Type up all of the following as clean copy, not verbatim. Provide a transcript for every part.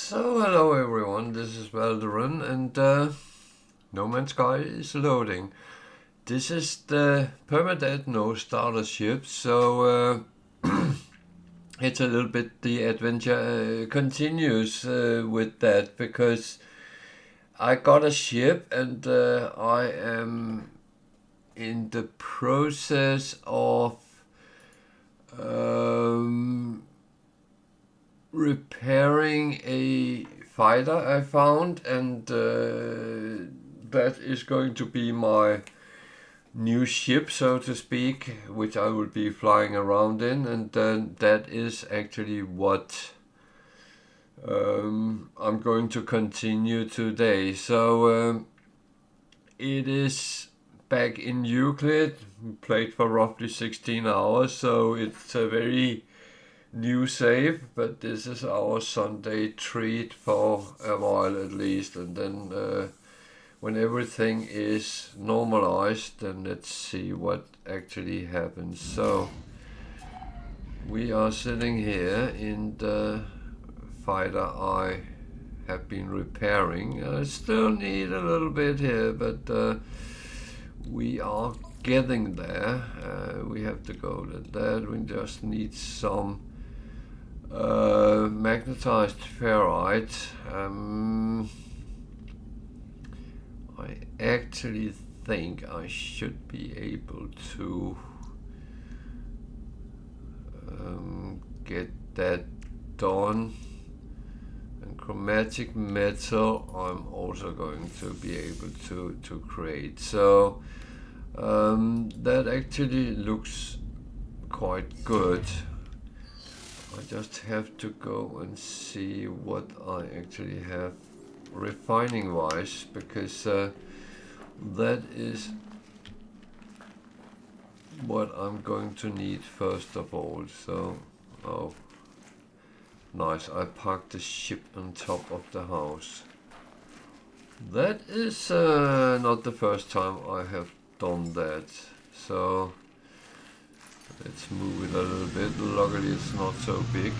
So hello everyone, this is Valderin and No Man's Sky is loading. This is the Permadeath no starter ship, so it's a little bit the adventure continues with that, because I got a ship and I am in the process of repairing a fighter I found, and that is going to be my new ship, so to speak, which I will be flying around in, and that is actually what I'm going to continue today. So it is back in Euclid, played for roughly 16 hours, so it's a very new save, but this is our Sunday treat for a while at least, and then when everything is normalized, then let's see what actually happens. So we are sitting here in the fighter I have been repairing. I still need a little bit here, but we are getting there. We have to go to that. We just need some magnetized ferrite. I actually think I should be able to get that done. And chromatic metal I'm also going to be able to create. So that actually looks quite good. I just have to go and see what I actually have refining wise, because that is what I'm going to need first of all. So, oh, nice, I parked the ship on top of the house. That is not the first time I have done that. So let's move it a little bit. Luckily it's not so big.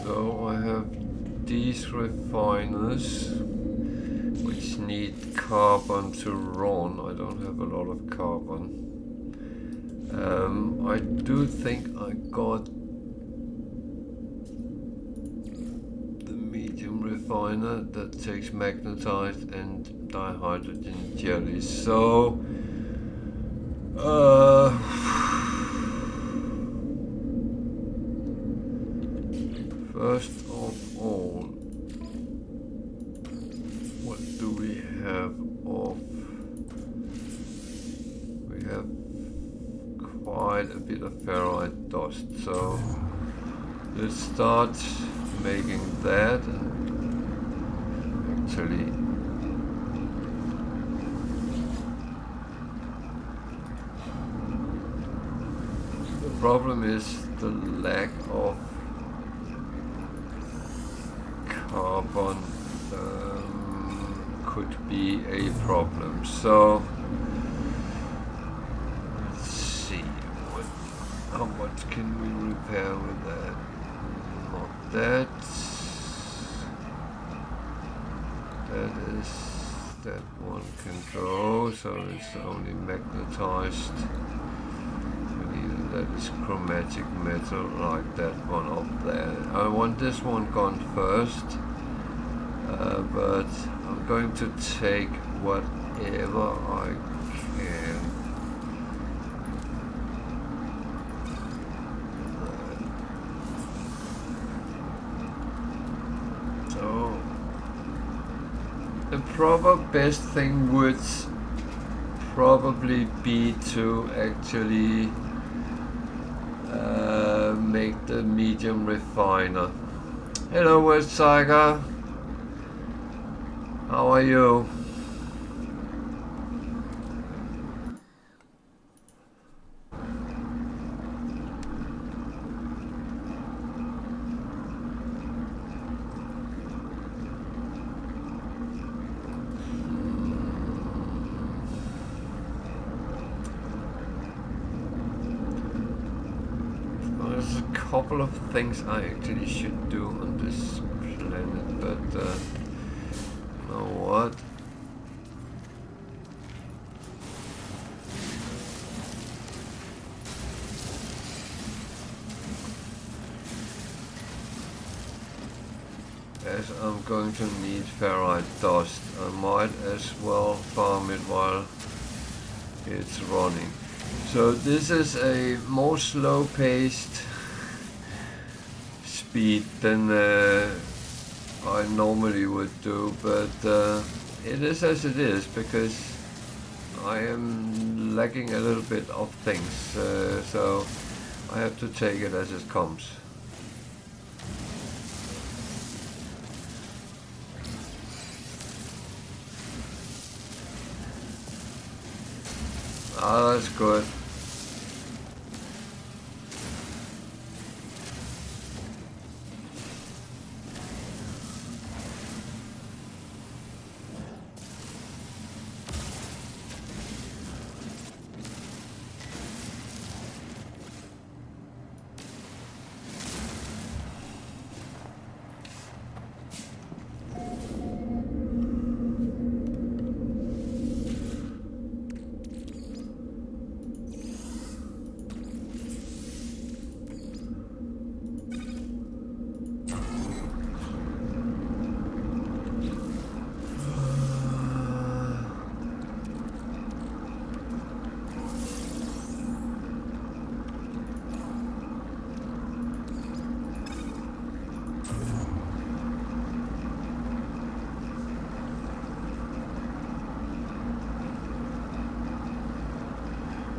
So I have these refiners which need carbon to run. I don't have a lot of carbon. I do think I got the medium refiner that takes magnetite and dihydrogen jellies. So first of all, what do we have of? We have quite a bit of ferrite dust, so let's start making that. Actually, the problem is the lack of carbon could be a problem. So let's see, how much can we repair with that? Not that. That one can go, so it's only magnetized. That is chromatic metal, like that one up there. I want this one gone first, but I'm going to take whatever I can. So the proper best thing would probably be to actually make the medium refiner. Hello, West Tiger. How are you? couple of things I actually should do on this planet, but you know what? As I'm going to need ferrite dust, I might as well farm it while it's running. So this is a more slow-paced speed than I normally would do, but it is as it is because I am lacking a little bit of things, so I have to take it as it comes. Ah, that's good.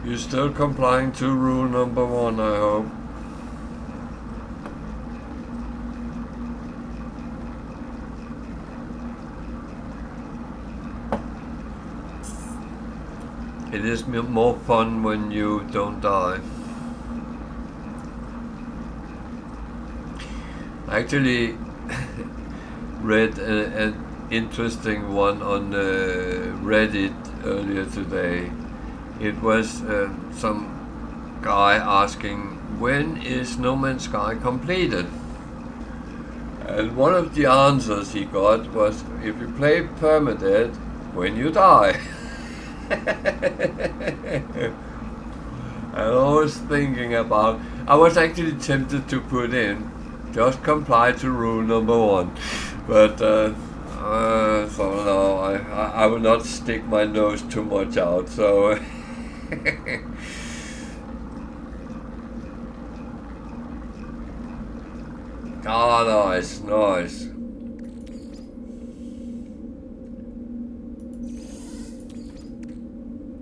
You're still complying to rule number 1, I hope. It is more fun when you don't die. I actually read an interesting one on Reddit earlier today. It was some guy asking, when is No Man's Sky completed? And one of the answers he got was, if you play Permadeath, when you die. And I was thinking about, I was actually tempted to put in, just comply to rule number 1. But so no, I will not stick my nose too much out, so... Ah, nice, nice.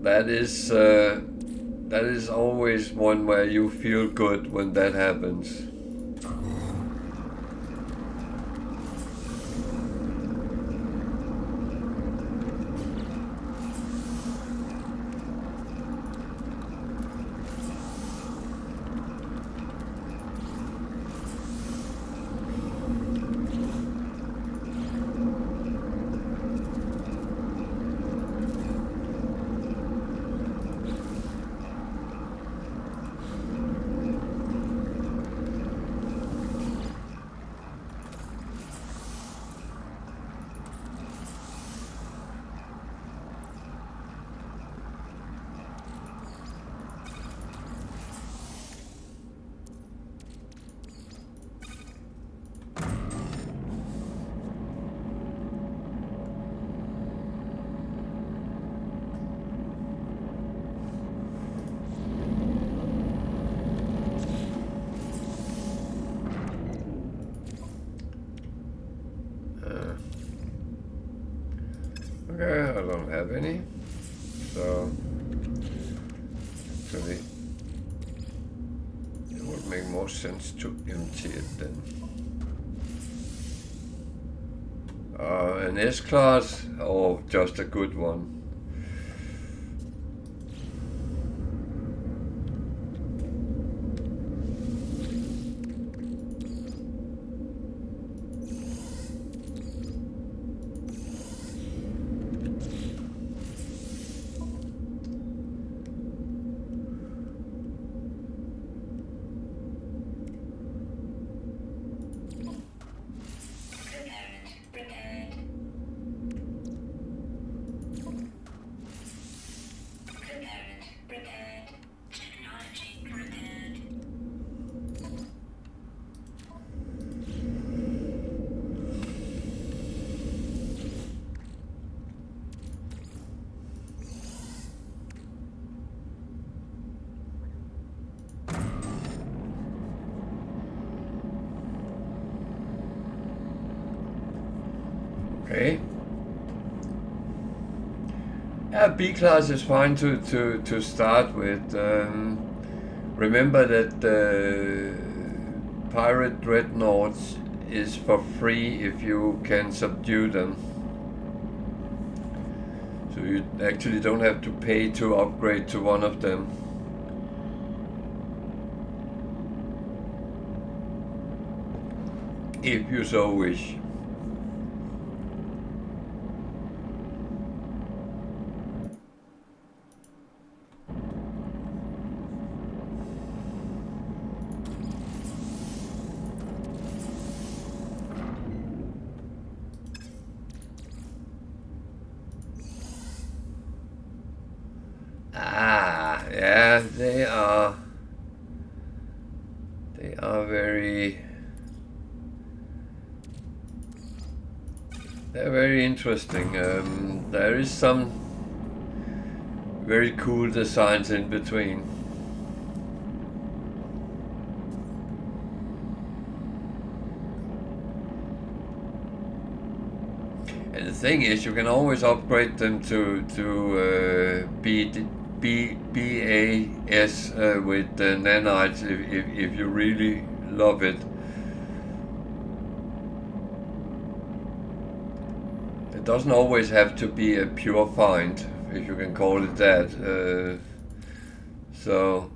That is always one where you feel good when that happens. Okay, I don't have any, so actually it would make more sense to empty it then. An S-Class, or just a good one. Okay. Yeah, B class is fine to start with. Remember that the pirate dreadnoughts is for free if you can subdue them. So you actually don't have to pay to upgrade to one of them. If you so wish. Yeah, they are they're very interesting. There is some very cool designs in between. And the thing is, you can always upgrade them to BAS with nanites if you really love it. It doesn't always have to be a pure find, if you can call it that. So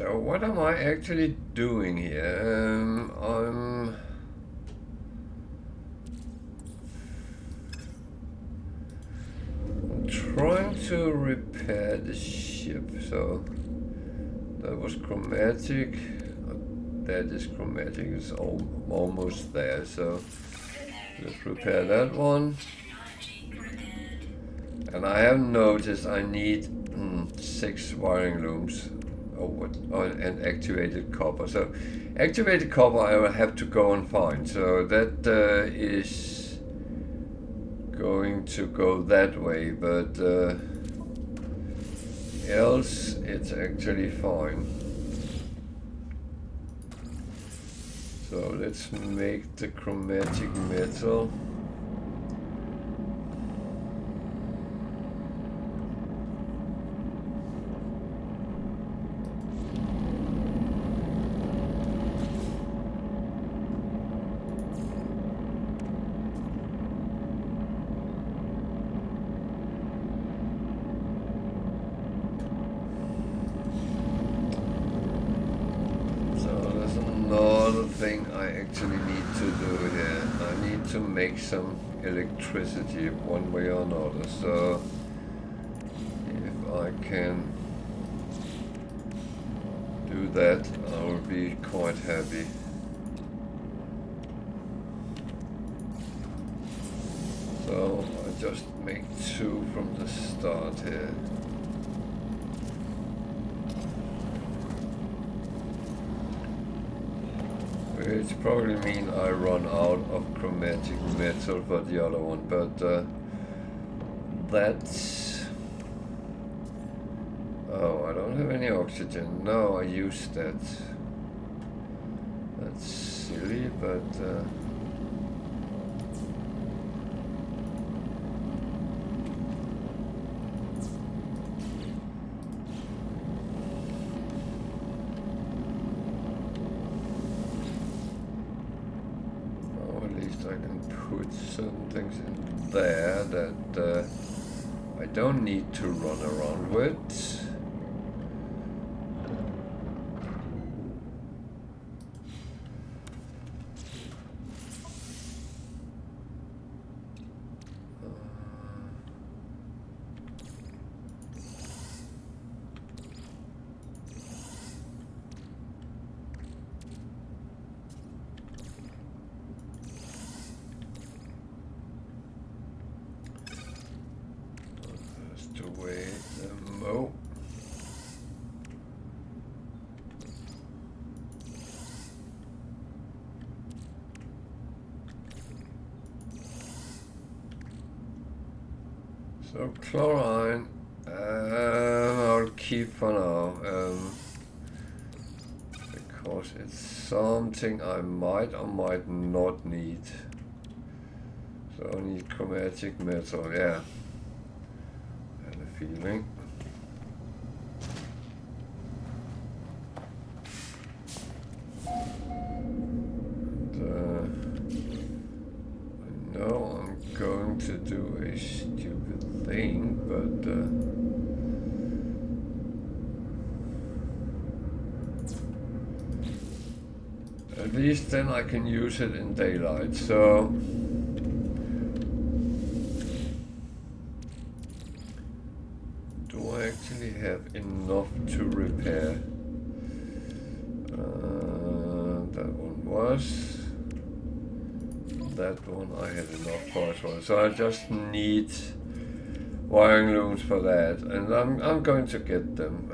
what am I actually doing here? I'm trying to repair the ship. So that was chromatic. That is chromatic. It's almost there. So let's repair that one. And I have noticed I need 6 wiring looms. And activated copper. So activated copper I will have to go and find. So that is going to go that way, but else it's actually fine. So let's make the chromatic metal. To make some electricity one way or another, so if I can do that I will be quite happy. So I just make 2 from the start here. Which probably mean I run out of chromatic metal for the other one, but that's... Oh, I don't have any oxygen. No, I used that. That's silly, but... certain things in there that I don't need to run around with. So chlorine, keep for now, because it's something I might or might not need. So I need chromatic metal, yeah. I had a feeling. I know I'm going to do a stupid thing, but at least then I can use it in daylight, so do I actually have enough to repair? That one was. That one I had enough for as well. So I just need wiring looms for that, and I'm going to get them.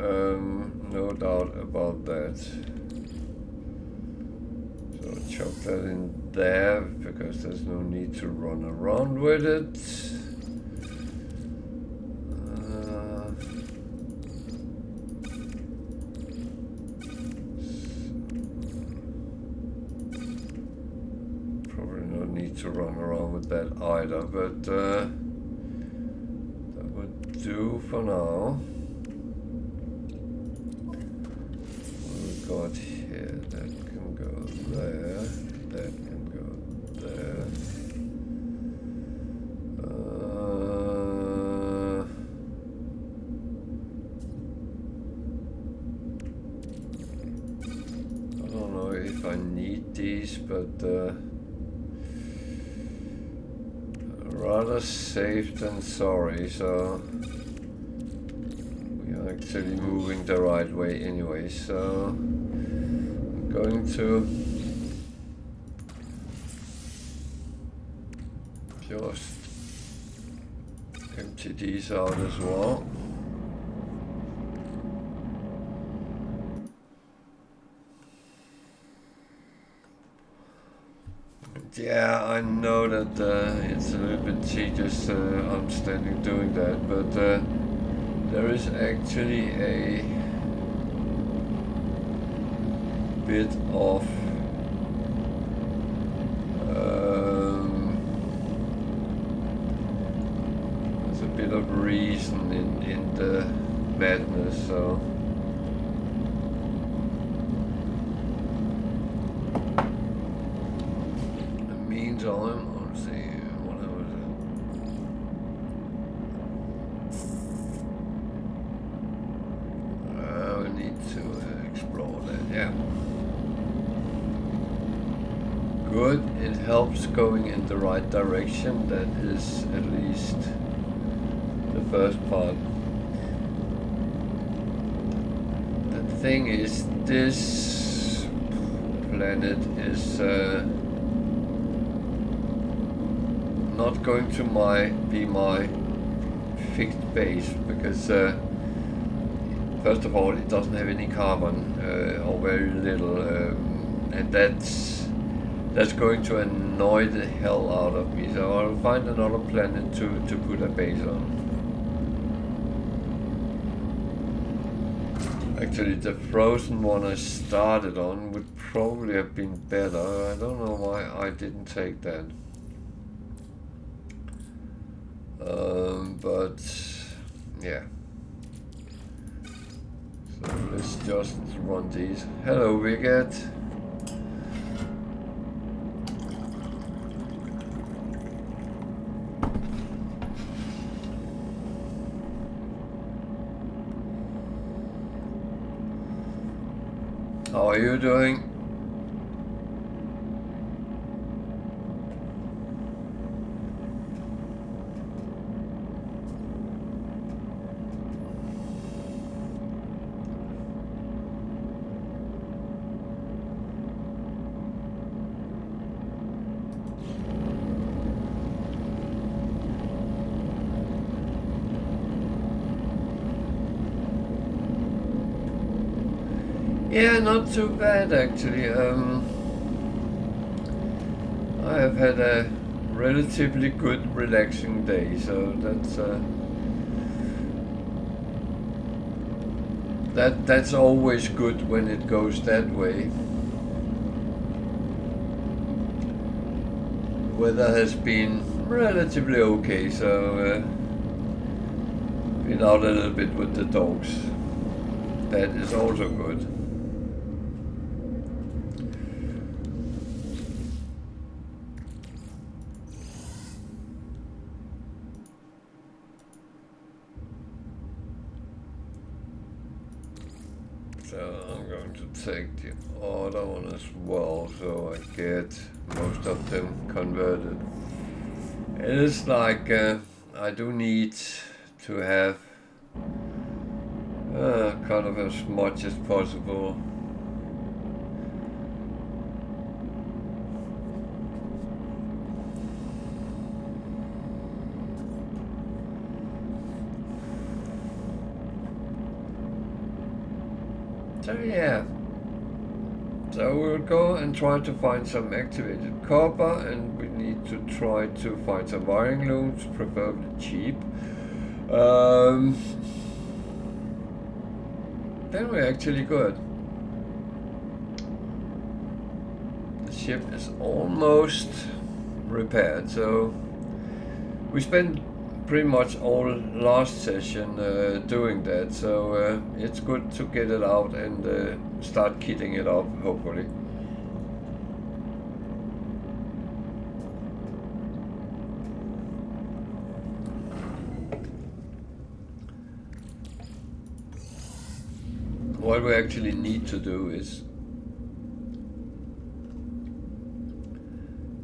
No doubt about that. So chop that in there because there's no need to run around with it. To run around with that either, but that would do for now. What we got here, that can go there, that can go there. I don't know if I need these, but rather safe than sorry, so we are actually moving the right way anyway, so I'm going to just empty these out as well. Yeah, I know that it's a little bit tedious I'm standing doing that, but there is actually a bit of there's a bit of reason in the madness, so let's see, whatever we need to explore that, yeah. Good, it helps going in the right direction, that is at least the first part. The thing is, this planet is not going to be my fixed base because first of all it doesn't have any carbon or very little, and that's going to annoy the hell out of me, so I'll find another planet to put a base on. Actually, the frozen one I started on would probably have been better. I don't know why I didn't take that. But yeah, so let's just run these. Hello, Wicket. How are you doing? Yeah, not too bad actually. I have had a relatively good relaxing day, so that's that's always good when it goes that way. Weather has been relatively okay, so been out a little bit with the dogs. That is also good. So I'm going to take the other one as well, so I get most of them converted. It is like I do need to have kind of as much as possible. So yeah, so we'll go and try to find some activated copper, and we need to try to find some wiring looms, preferably cheap. Then we're actually good. The ship is almost repaired, so we spent pretty much all last session doing that, so it's good to get it out and start kitting it up, hopefully. What we actually need to do is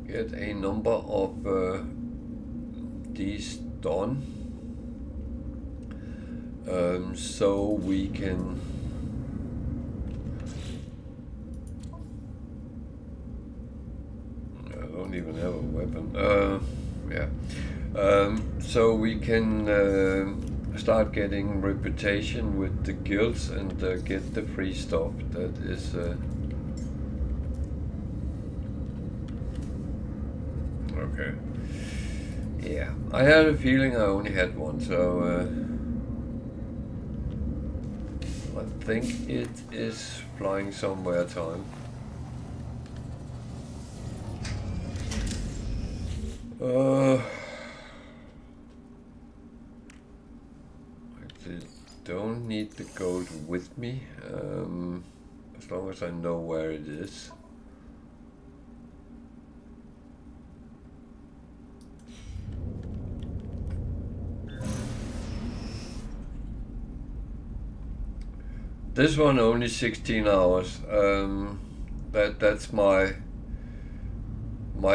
get a number of these done, so we can I don't even have a weapon. So we can start getting reputation with the guilds and get the free stuff. That is okay. Yeah, I had a feeling I only had one, so I think it is flying somewhere time. I don't need the gold with me, as long as I know where it is. This one only 16 hours. That's my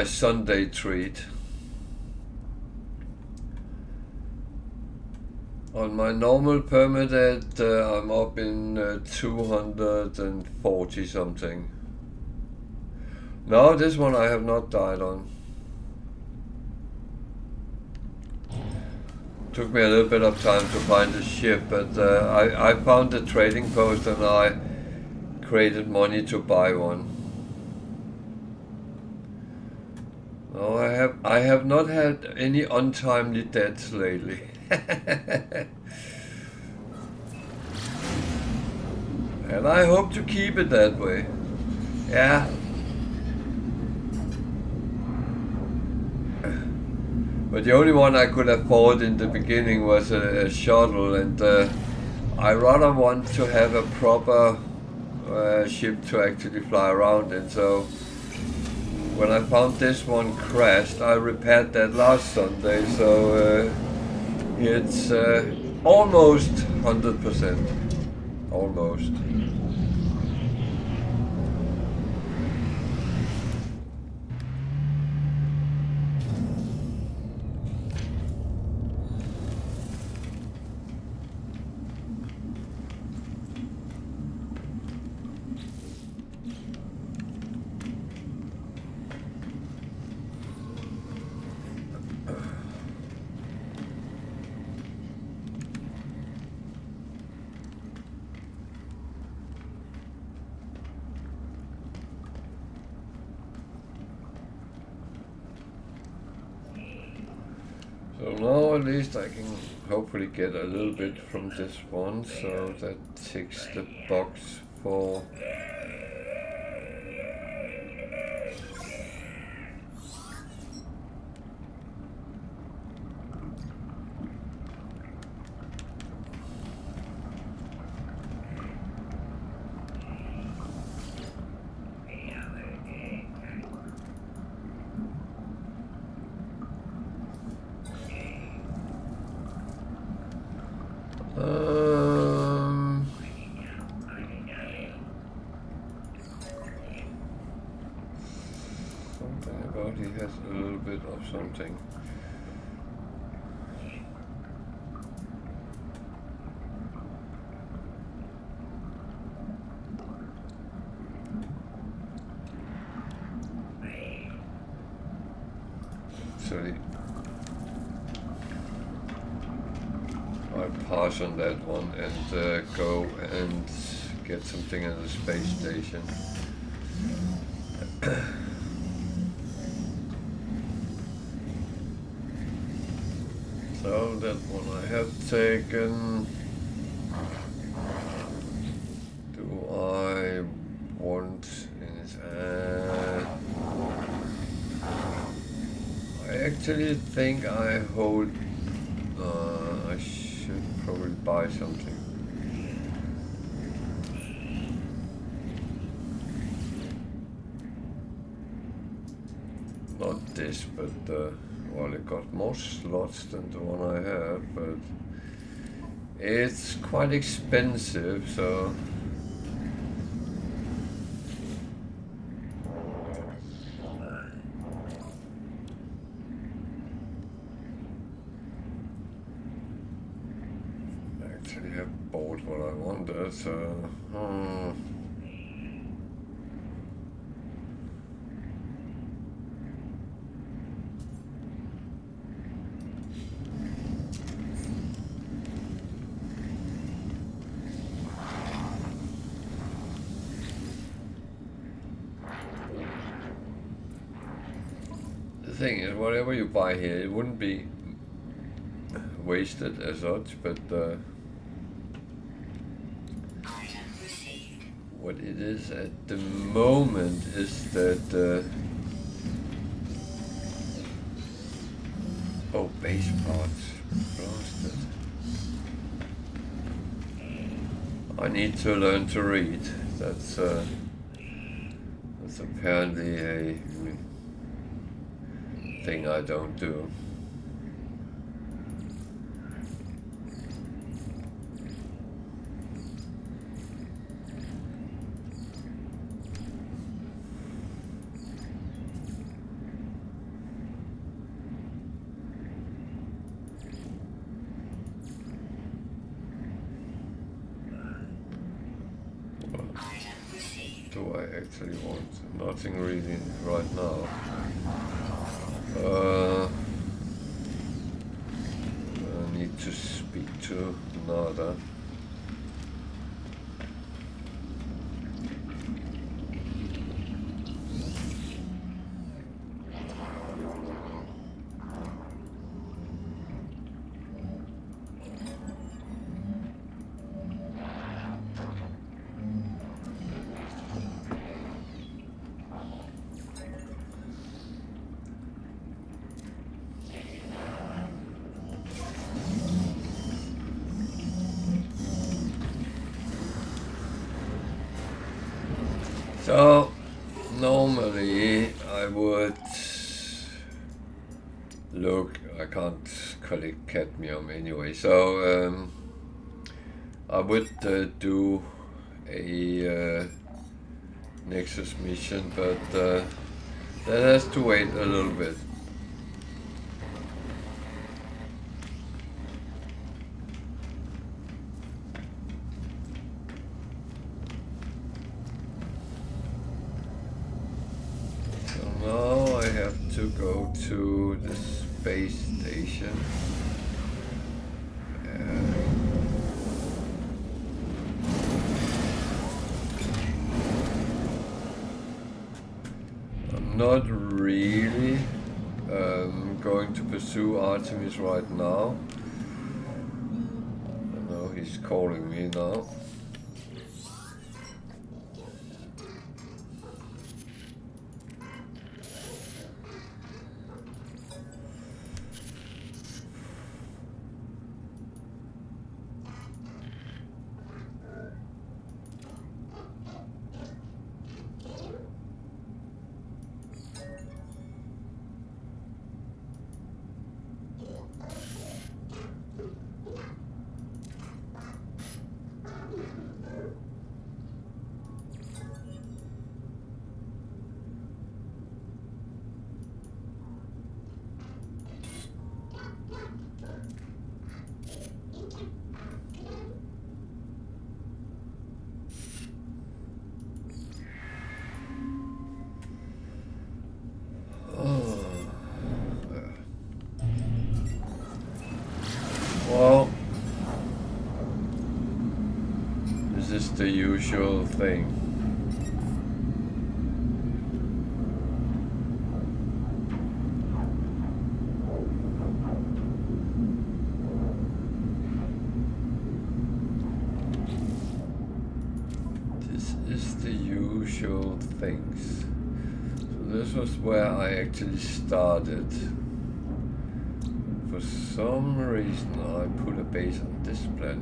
Sunday treat. On my normal Permadeath, I'm up in 240 something. No, this one I have not died on. Took me a little bit of time to find the ship, but I found the trading post and I created money to buy one. No, I have not had any untimely deaths lately. And I hope to keep it that way. Yeah. But the only one I could afford in the beginning was a shuttle, and I rather want to have a proper ship to actually fly around in. So when I found this one crashed, I repaired that last Sunday, so it's almost 100%. Almost. So now at least I can hopefully get a little bit from this one, so that ticks the box for something about he has a little bit of something. Actually, I'll pass on that one and go and get something in the space station. So that one I have taken. Do I want in his hand? I actually think I hold. I should probably buy something. Not this, but well, it got more slots than the one I had, but it's quite expensive, so. Actually have bought what I wanted, so. The thing is, whatever you buy here, it wouldn't be wasted as such, but what it is at the moment is that oh, base parts, blasted. I need to learn to read. That's apparently a thing I don't do. Do I actually want? Nothing really right now. I need to speak to Nada. So, normally I would look, I can't collect cadmium anyway, so I would do a Nexus mission, but that has to wait a little bit. Now I have to go to the space station. I'm not really going to pursue Artemis right now. He's calling me now. Well, this is the usual thing. This is the usual things. So this was where I actually started. For some reason I put a base on this planet.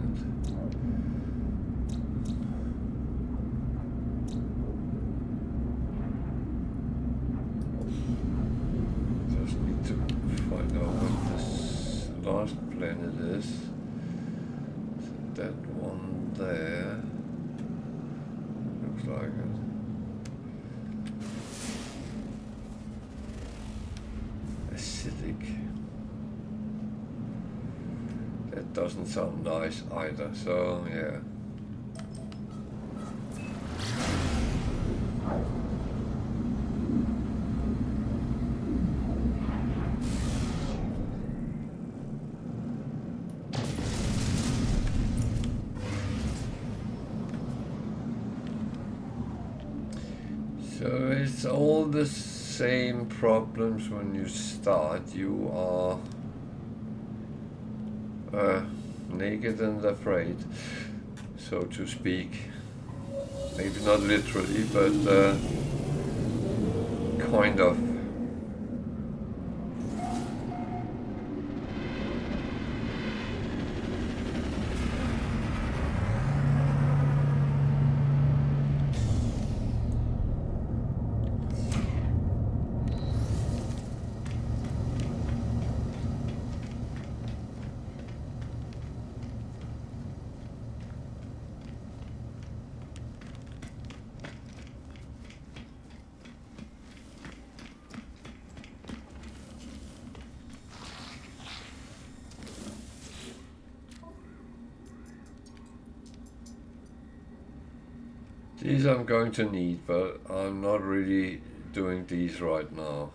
Just need to find out what this last planet is. So that one there looks like it. Acidic. That doesn't sound nice either, so yeah. So it's all the same problems when you start. You are naked and afraid, so to speak. Maybe not literally, but kind of. These I'm going to need, but I'm not really doing these right now.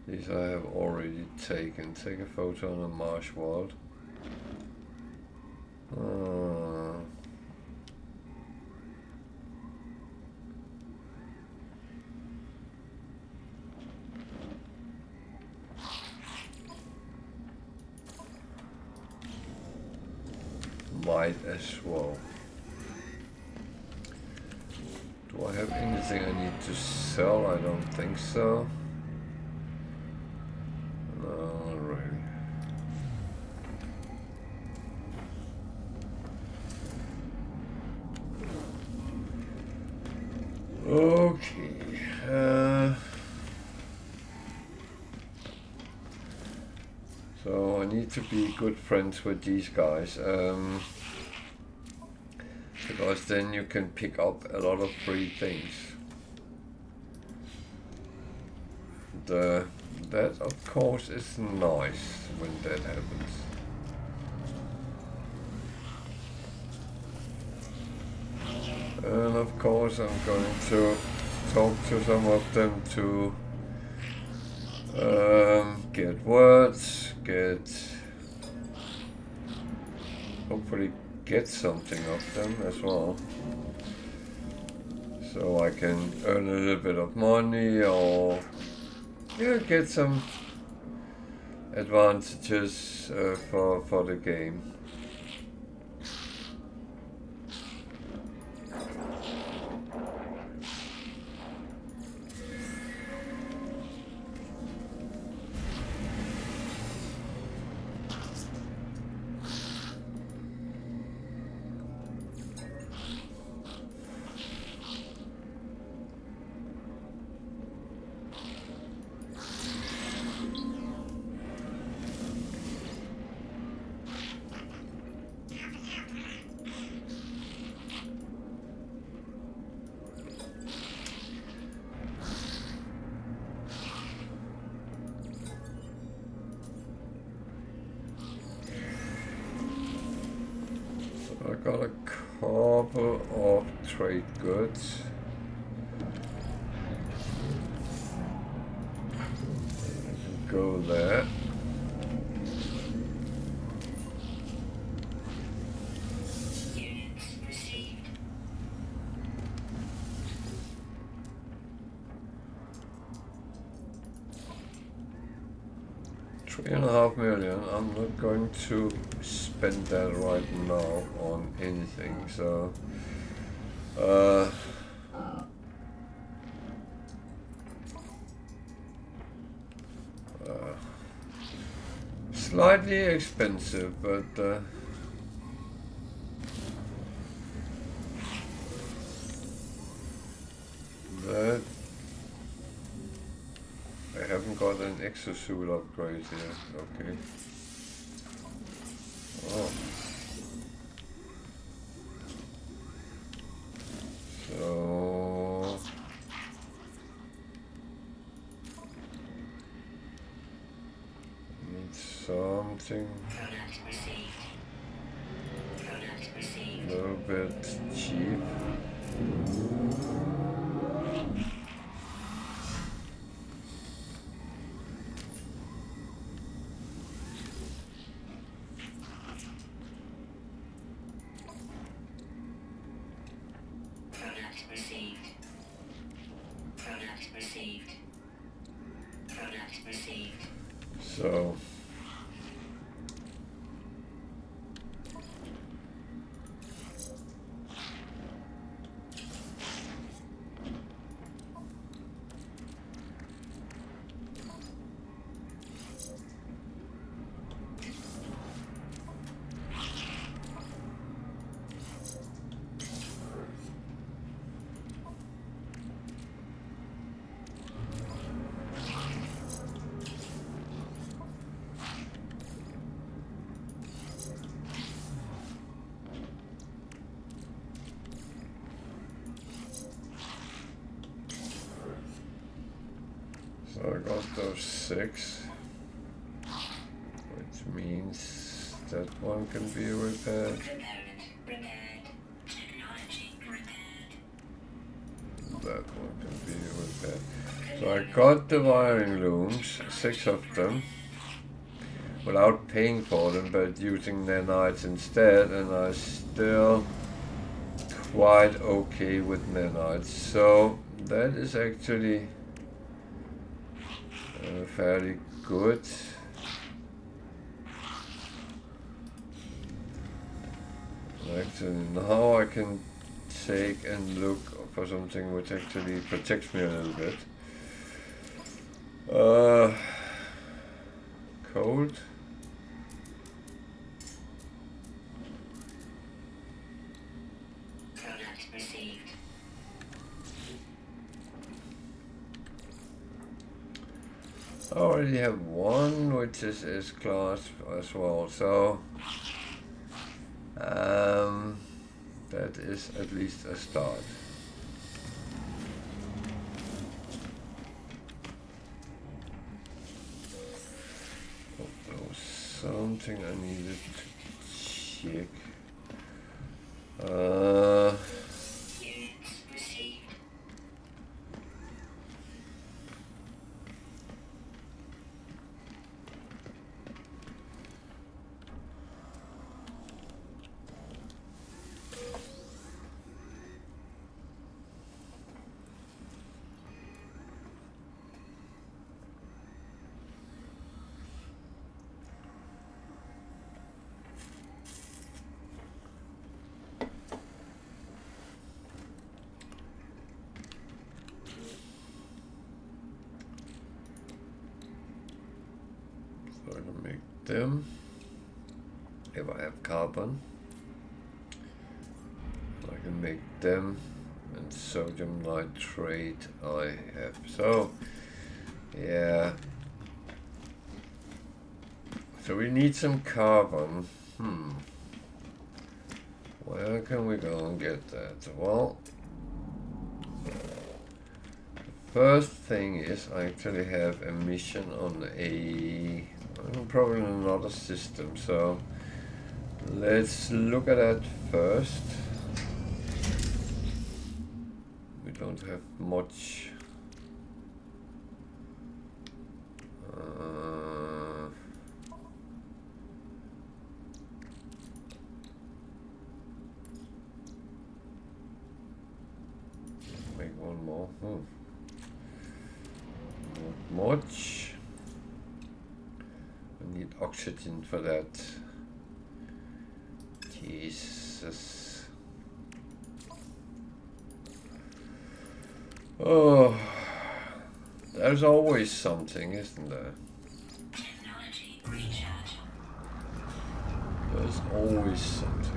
These I have already taken. Take a photo on a marsh world. Might as well. Do I have anything I need to sell? I don't think so. No, not really. Okay. So I need to be good friends with these guys. Because then you can pick up a lot of free things. That of course is nice when that happens. And of course I'm going to talk to some of them to get words, hopefully get something of them as well, so I can earn a little bit of money or get some advantages for the game. I got a couple of trade goods. Go there. Units received. $3.5 million. I'm not going to spend that right now on anything, so slightly expensive, but that I haven't got an exosuit upgrade here. Okay. Oh. So need something Product received. Product a received. little bit cheap. Product received. Product received. Product received. So I got those 6, which means that one can be repaired. Component repaired. Technology repaired. That one can be repaired. So I got the wiring looms, 6 of them, without paying for them, but using nanites instead, and I'm still quite okay with nanites. So that is actually fairly good. Actually, now I can take and look for something which actually protects me a little bit. Cold. Product received. I already have one which is S-class as well, so that is at least a start. Oh, there was something I needed to check. Units received. them. If I have carbon, I can make them, and sodium nitrate I have. So, yeah. So we need some carbon. Where can we go and get that? Well, first thing is I actually have a mission on probably another system. So let's look at that first. We don't have much. Make one more. Not much. I need oxygen for that. Jesus. Oh, there's always something, isn't there? Technology recharge. There's always something.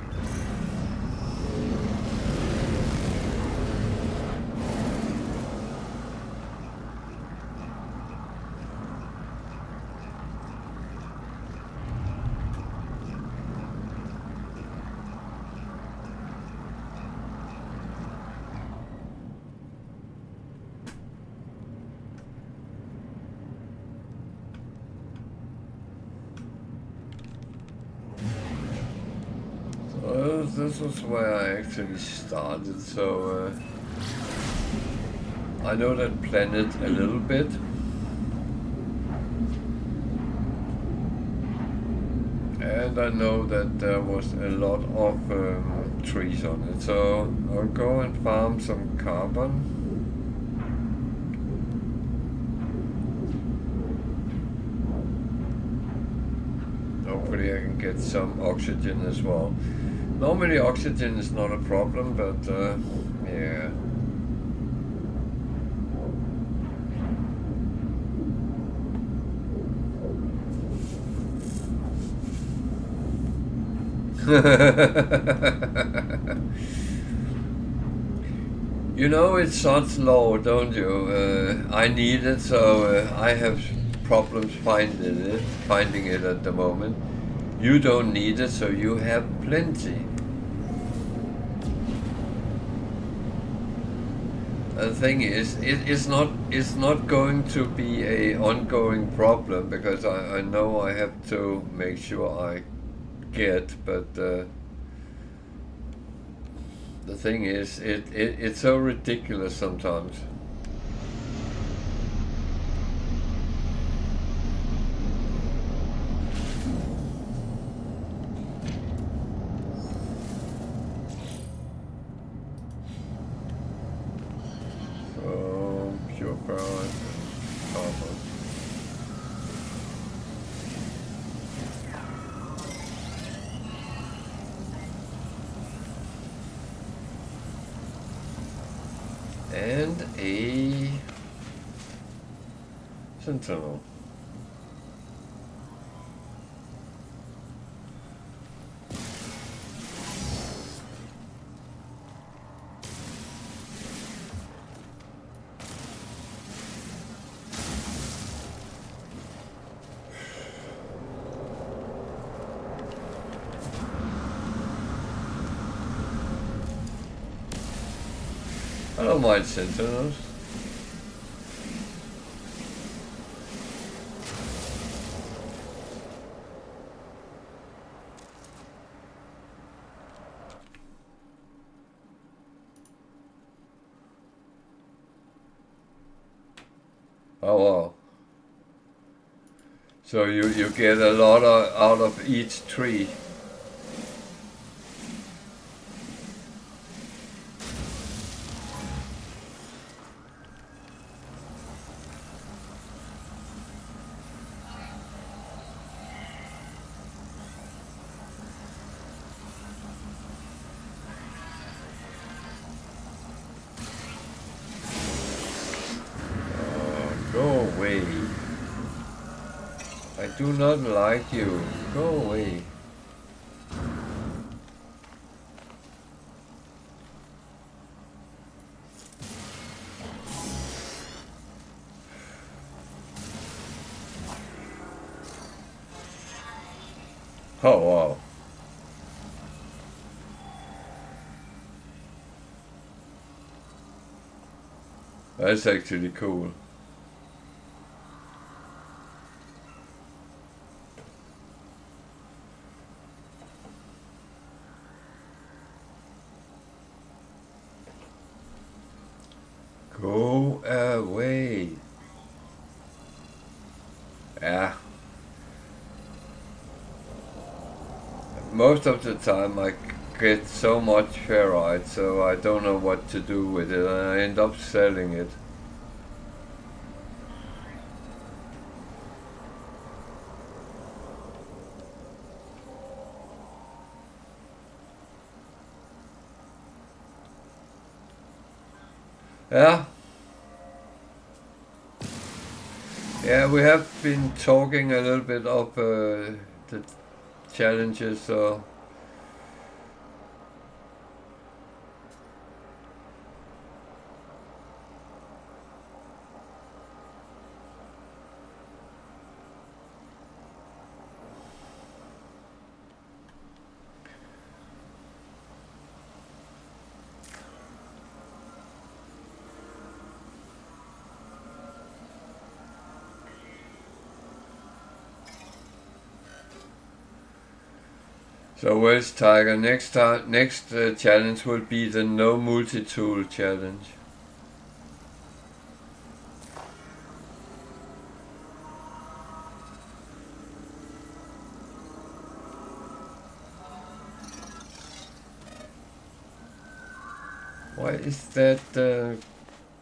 This was where I actually started, so I know that planet a little bit. And I know that there was a lot of trees on it, so I'll go and farm some carbon. Hopefully I can get some oxygen as well. Normally oxygen is not a problem, but yeah. You know it's Sod's law, don't you? I need it, so I have problems finding it at the moment. You don't need it, so you have plenty. The thing is, it's not going to be a ongoing problem, because I know I have to make sure I get, but the thing is, it's so ridiculous sometimes. Pure power and carbon. And a sentinel. I don't mind sentinels. Oh wow. So you get a lot out of each tree. Go away. I do not like you. Go away. Oh wow. That's actually cool. Go away. Yeah. Most of the time I get so much ferrite, so I don't know what to do with it, and I end up selling it. Yeah. Yeah, we have been talking a little bit of the challenges, so where's Tiger? Next challenge will be the no multi-tool challenge. Why is that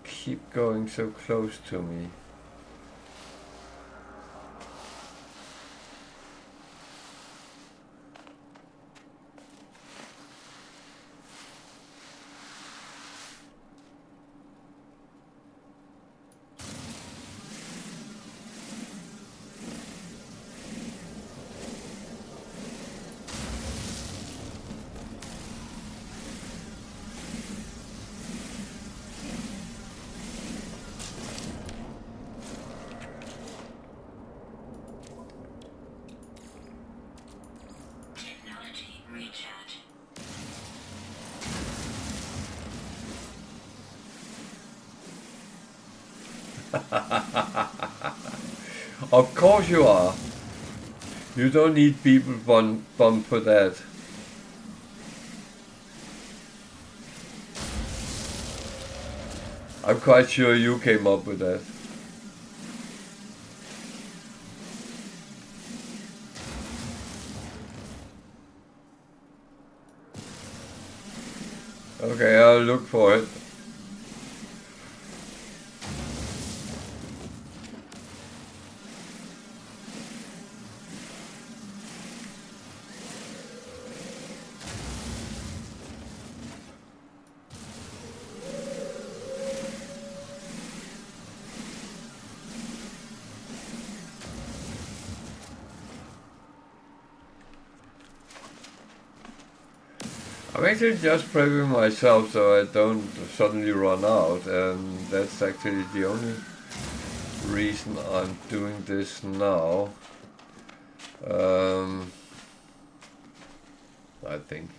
keep going so close to me? Technology recharge. Of course you are. You don't need people bump for that. I'm quite sure you came up with that. Okay, I'll look for it. I'm actually just prepping myself so I don't suddenly run out, and that's actually the only reason I'm doing this now. I think.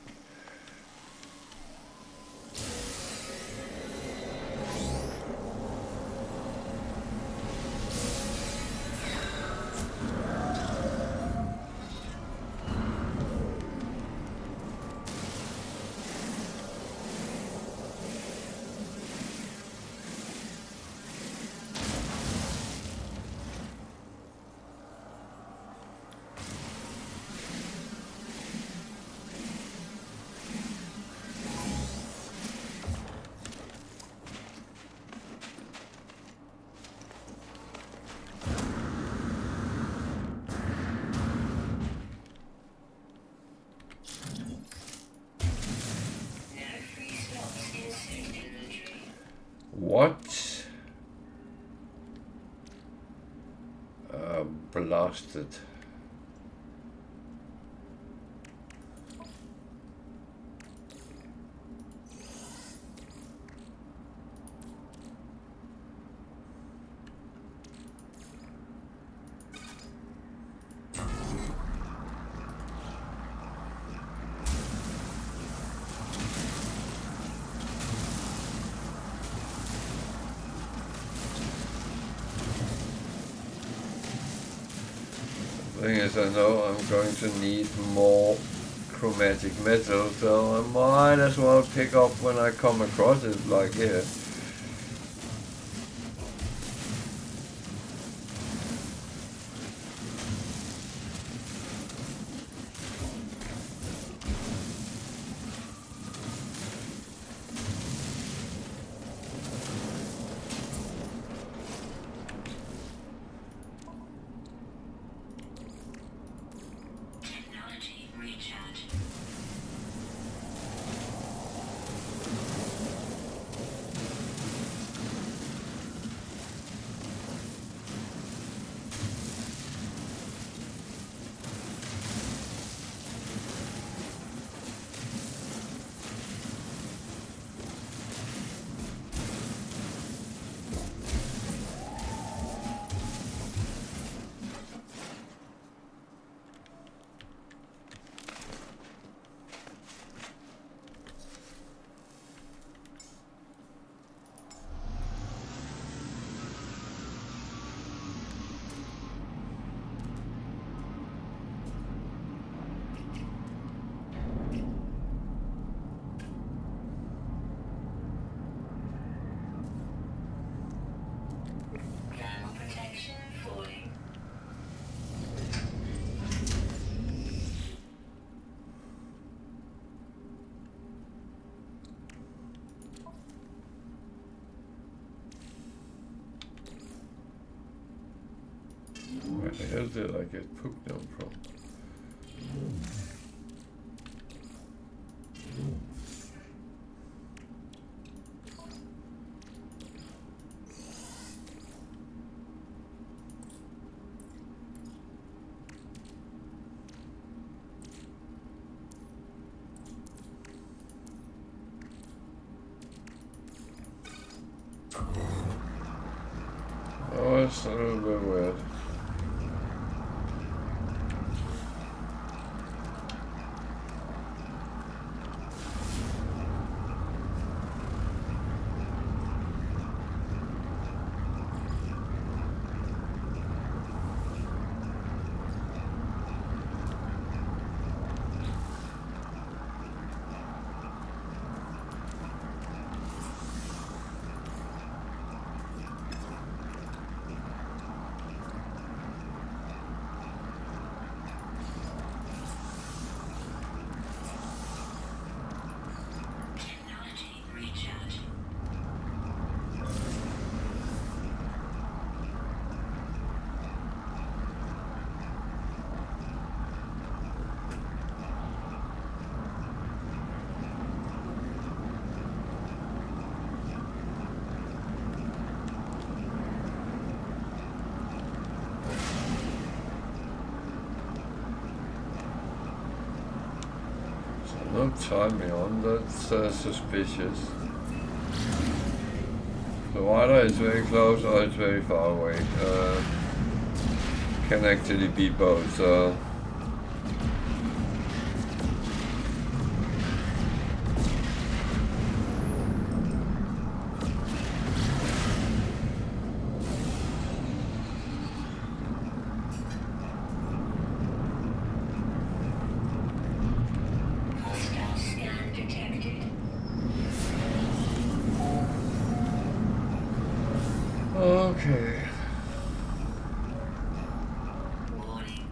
What? lost it. Thing is, I know I'm going to need more chromatic metal, so I might as well pick up when I come across it, like here. Technology recharge. Thermal protection falling. Where the hell did I get Pugnom from? Oh, it's a little bit weird. Technology recharge. Don't time me on, that's suspicious. So either it's very close or it's very far away. Can actually be both, so... Hostile scan detected. Okay. Warning.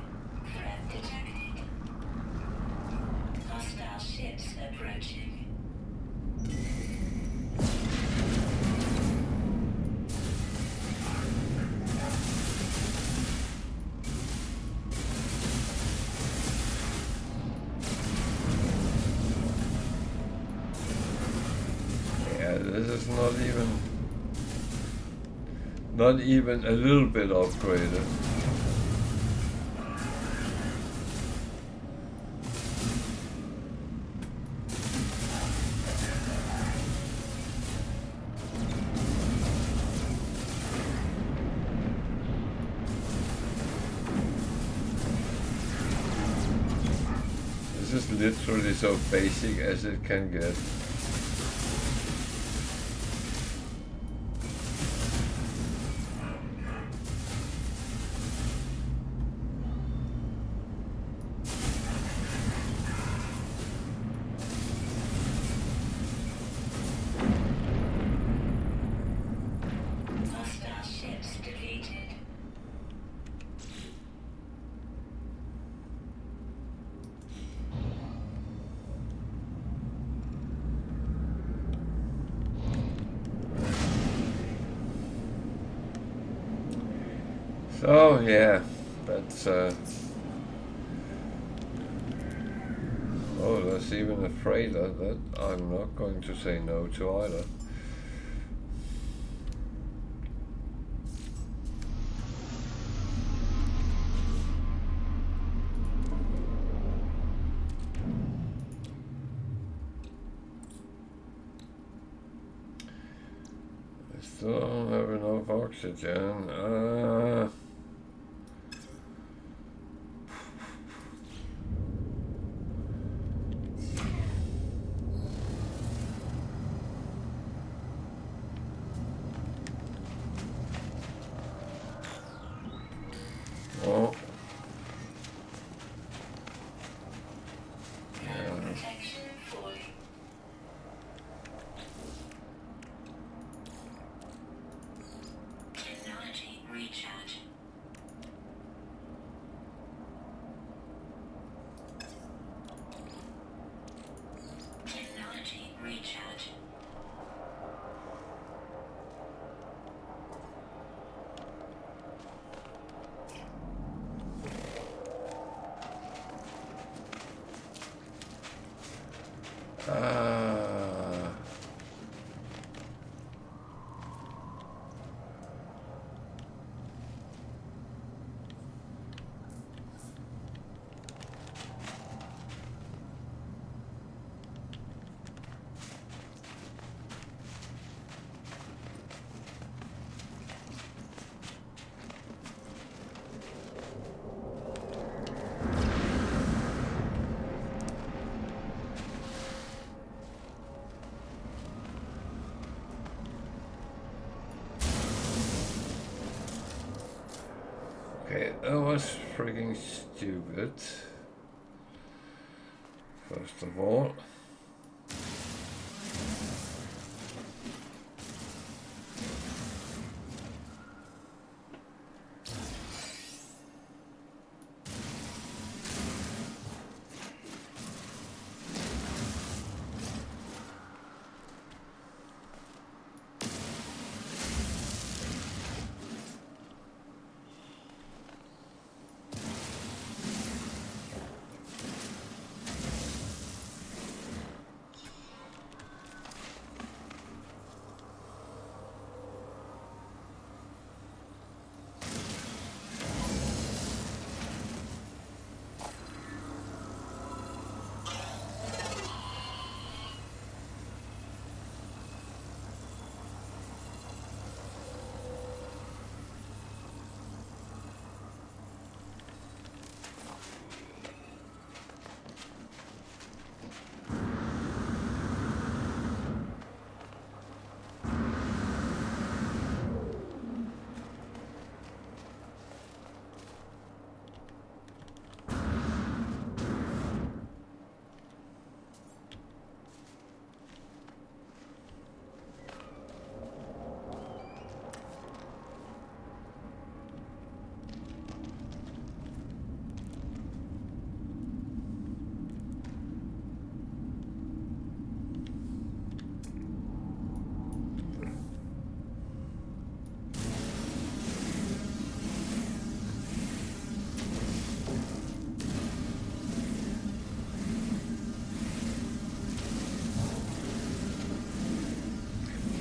Threat detected. Hostile ships approaching. Yeah, this is not even a little bit upgraded. This is literally so basic as it can get. Hostile ships defeated. So yeah, that's oh, there's even a freighter that I'm not going to say no to either. I still don't have enough oxygen. Oh. Protection falling. Technology recharge. Technology recharge. Okay, that was freaking stupid. First of all.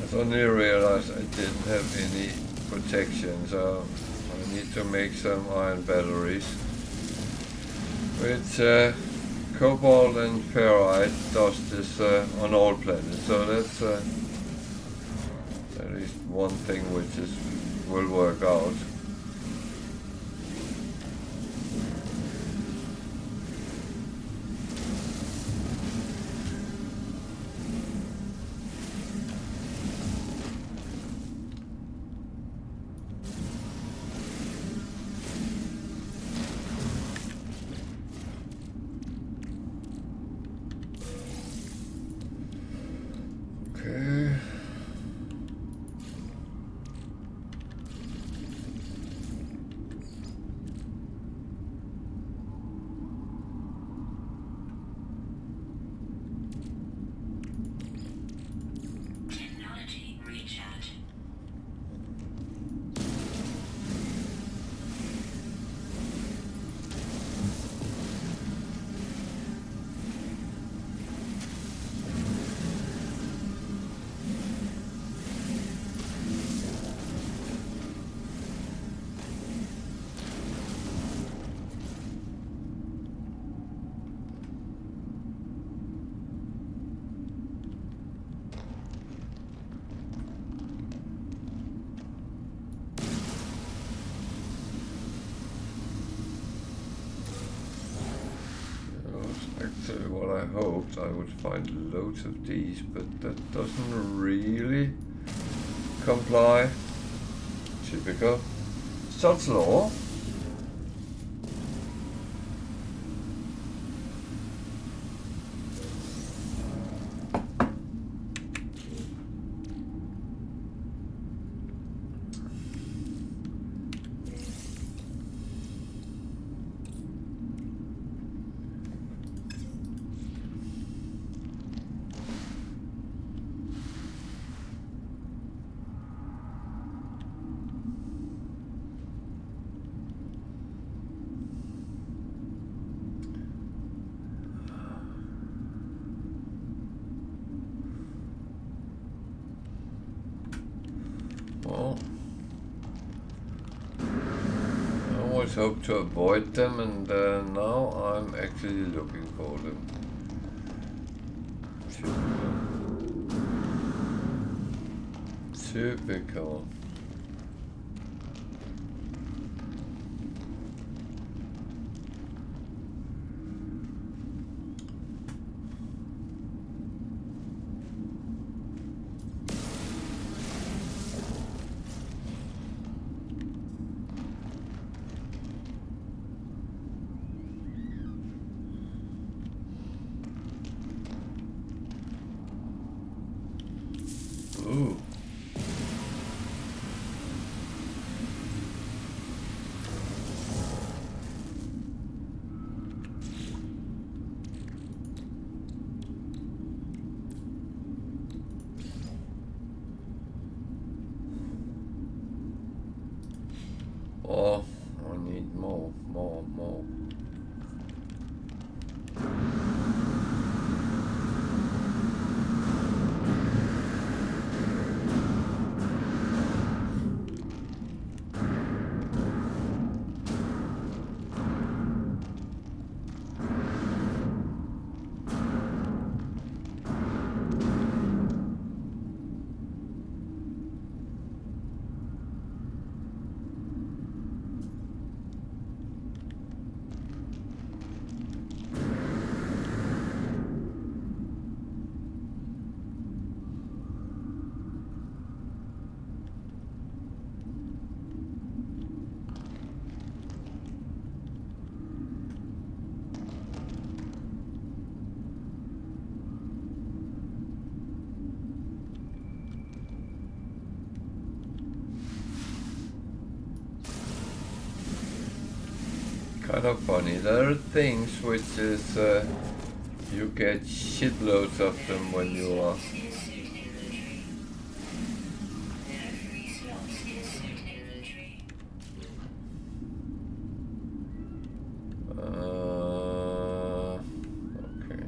I suddenly realized I didn't have any protection, so I need to make some iron batteries. Which cobalt and ferrite does this on all planets, so that's at least one thing which will work out. actually what I hoped. I would find loads of these, but that doesn't really comply. Typical. Such law. Well, I always hope to avoid them, and now I'm actually looking for them. Typical. Ooh. Oh, I need more. Kind of funny. There are things which is you get shitloads of them when you are okay.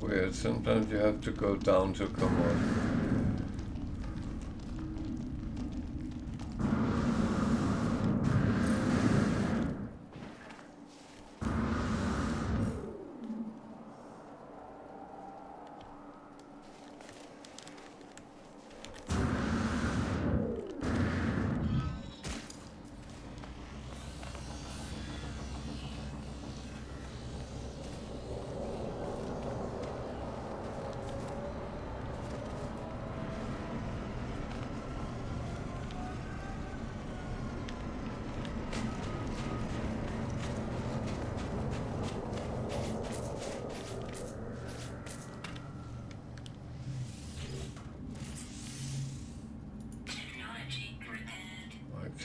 Weird. Sometimes you have to go down to come on.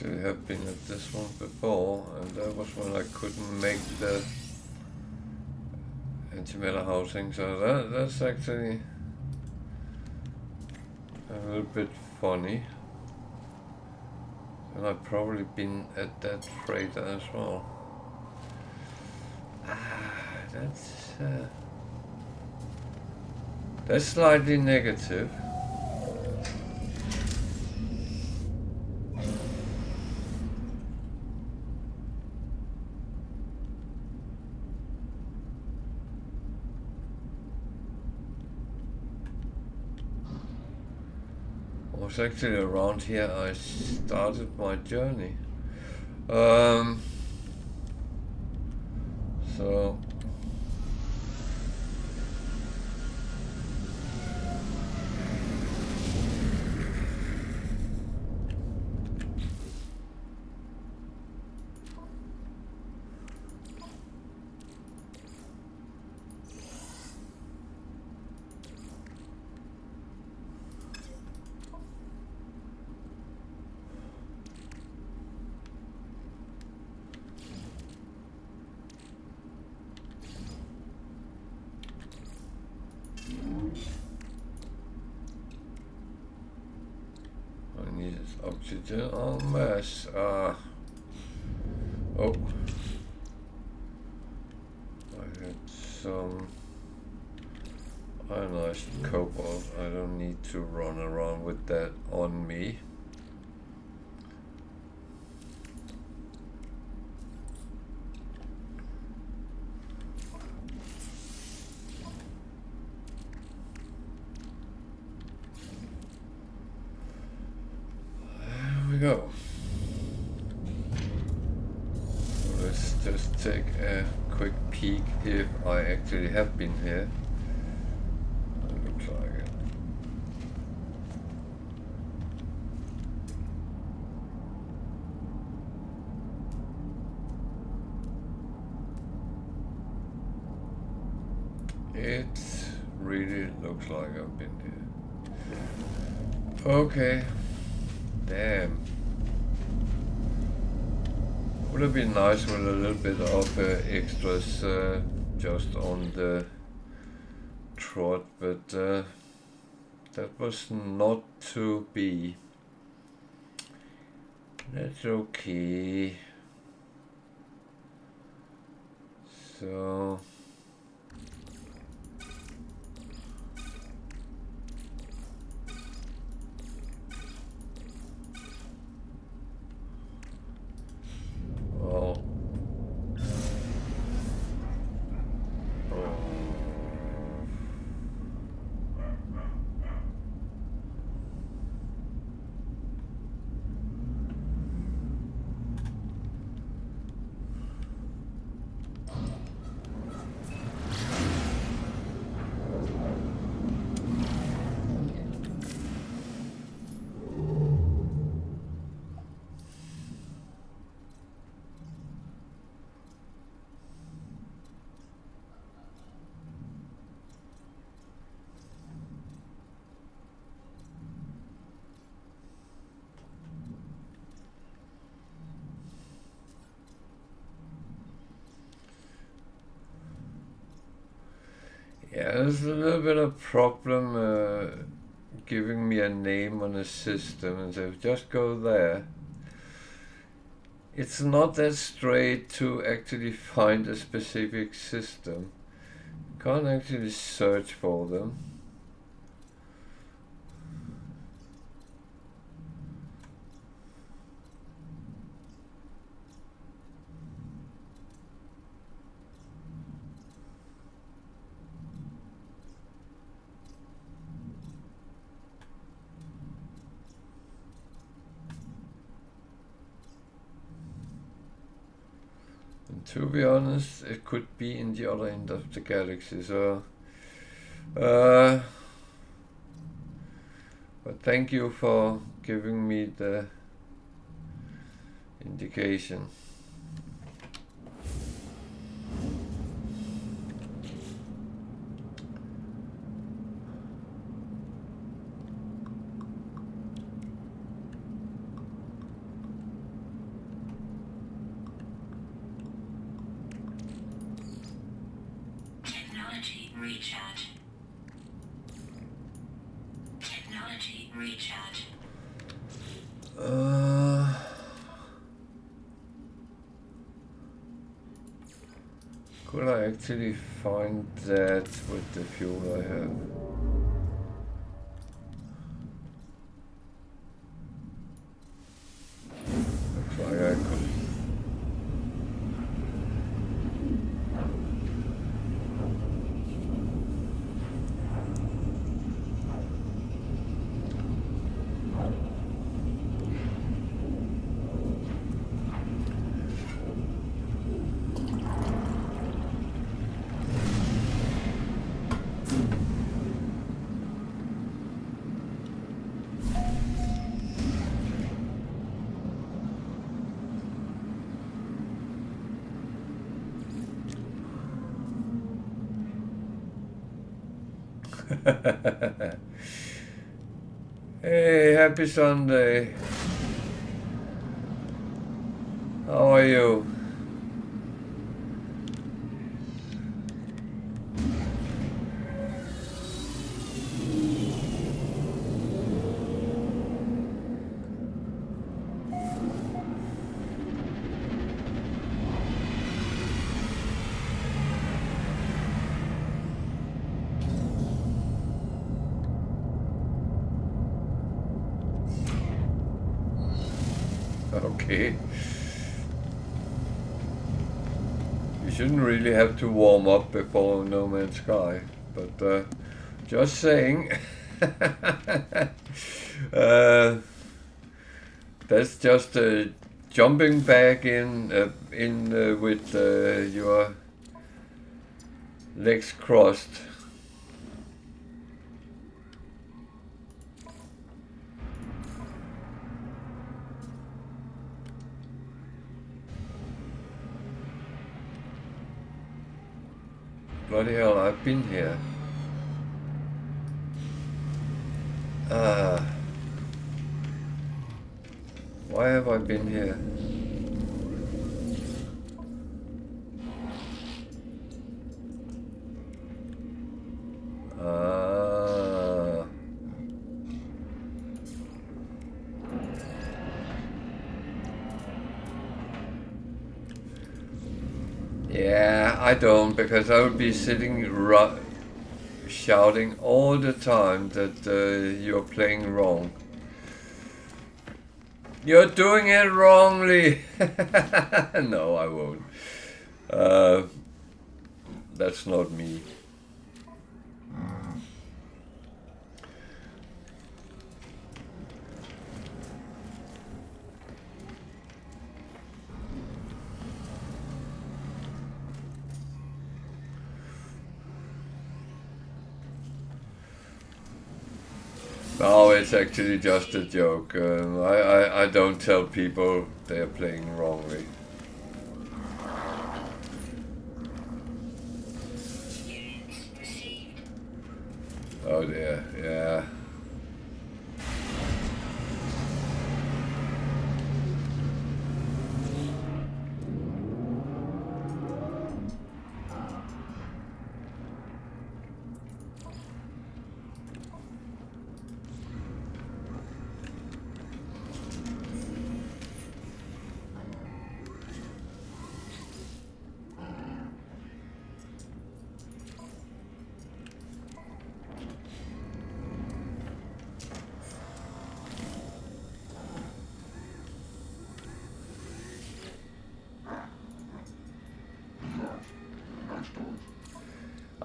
actually have been at this one before, and that was when I couldn't make the antimatter housing, so that's actually a little bit funny. And I've probably been at that freighter as well. That's slightly negative. It was actually around here I started my journey. So I needed oxygen en masse. Oh, I had some ionized cobalt. I don't need to run around with that on me. There we go. Let's just take a quick peek if I actually have been here. It looks like it. It really looks like I've been here. Okay. Damn. Would have been nice with a little bit of extras just on the trot, but that was not to be. That's okay. So well, yeah, there's a little bit of problem giving me a name on a system and say just go there. It's not that straight to actually find a specific system. You can't actually search for them. To be honest, it could be in the other end of the galaxy, so but thank you for giving me the indication. recharge. Technology recharge. Could I actually find that with the fuel I have? Looks like I could. Hey, happy Sunday. How are you? Okay. You shouldn't really have to warm up before No Man's Sky, but just saying. That's just jumping back in with your legs crossed. Bloody hell, I've been here. Why have I been here? Yeah, I don't, because I would be sitting shouting all the time that you're playing wrong. You're doing it wrongly. No, I won't. That's not me. No, it's actually just a joke. I don't tell people they're playing wrongly. Oh dear, yeah.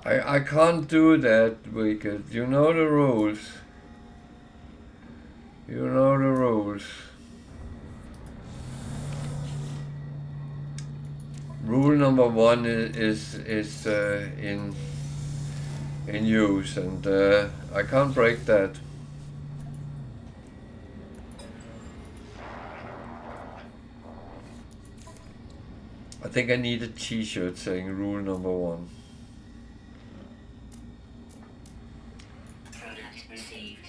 I can't do that, Wicked. You know the rules. You know the rules. Rule number 1 is in use, and I can't break that. I think I need a T-shirt saying rule number 1. Product received.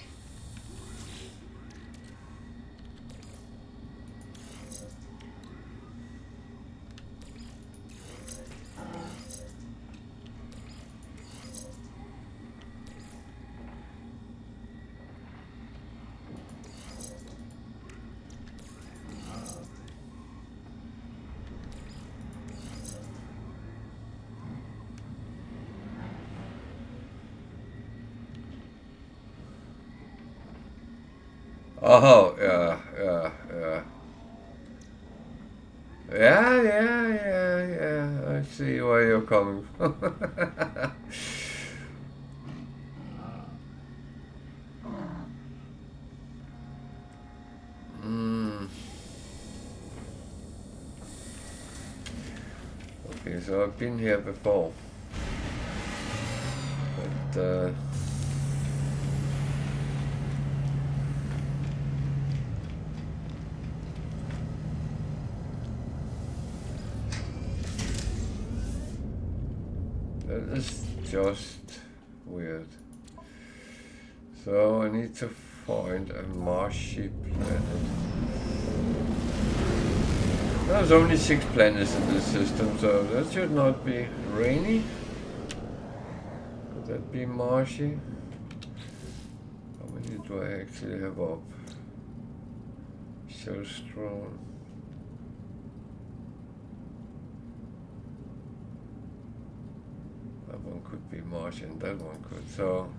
Oh, yeah. Yeah. I see where you're coming from. Okay, so I've been here before. But, that is just weird. So I need to find a marshy planet. There's only 6 planets in this system, so that should not be rainy. Could that be marshy? How many do I actually have up? So strong. That one could be marshy and that one could. So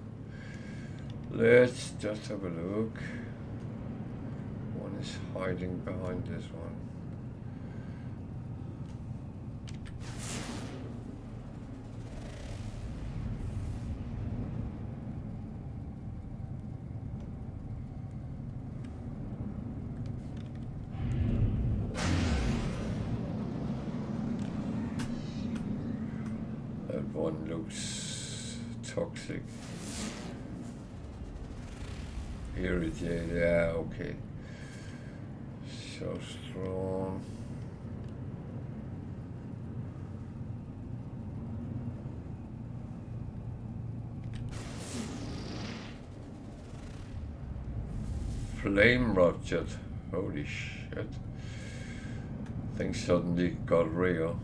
let's just have a look. One is hiding behind this one. That one looks toxic. Irritated, yeah, okay. So strong. Flame ruptured. Holy shit. Things suddenly got real.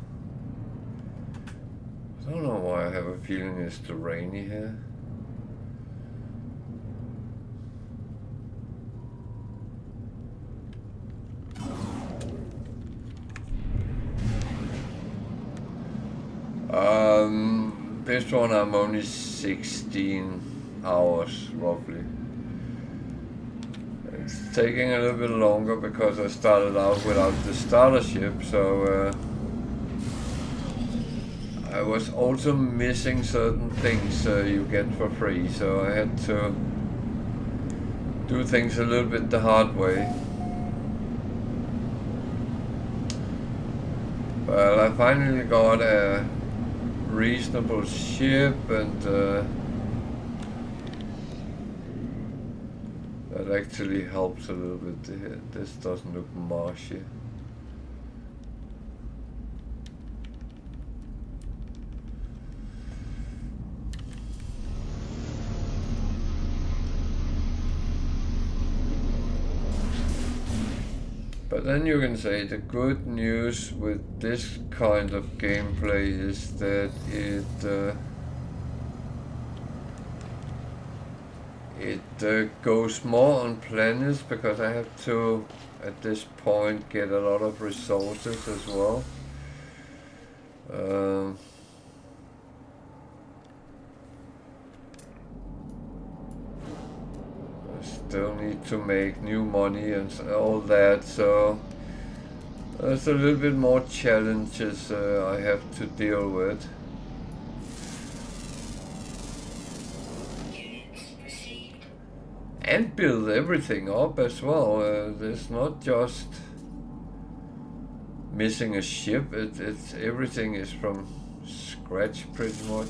I don't know why I have a feeling it's too rainy here. This one I'm only 16 hours roughly. It's taking a little bit longer because I started out without the starter ship, so I was also missing certain things you get for free, so I had to do things a little bit the hard way. Well, I finally got a reasonable ship, and that actually helps a little bit. This doesn't look marshy. But then you can say the good news with this kind of gameplay is that it goes more on planets, because I have to at this point get a lot of resources as well. Still need to make new money and all that, so there's a little bit more challenges I have to deal with. And build everything up as well. There's not just missing a ship, it's everything is from scratch pretty much.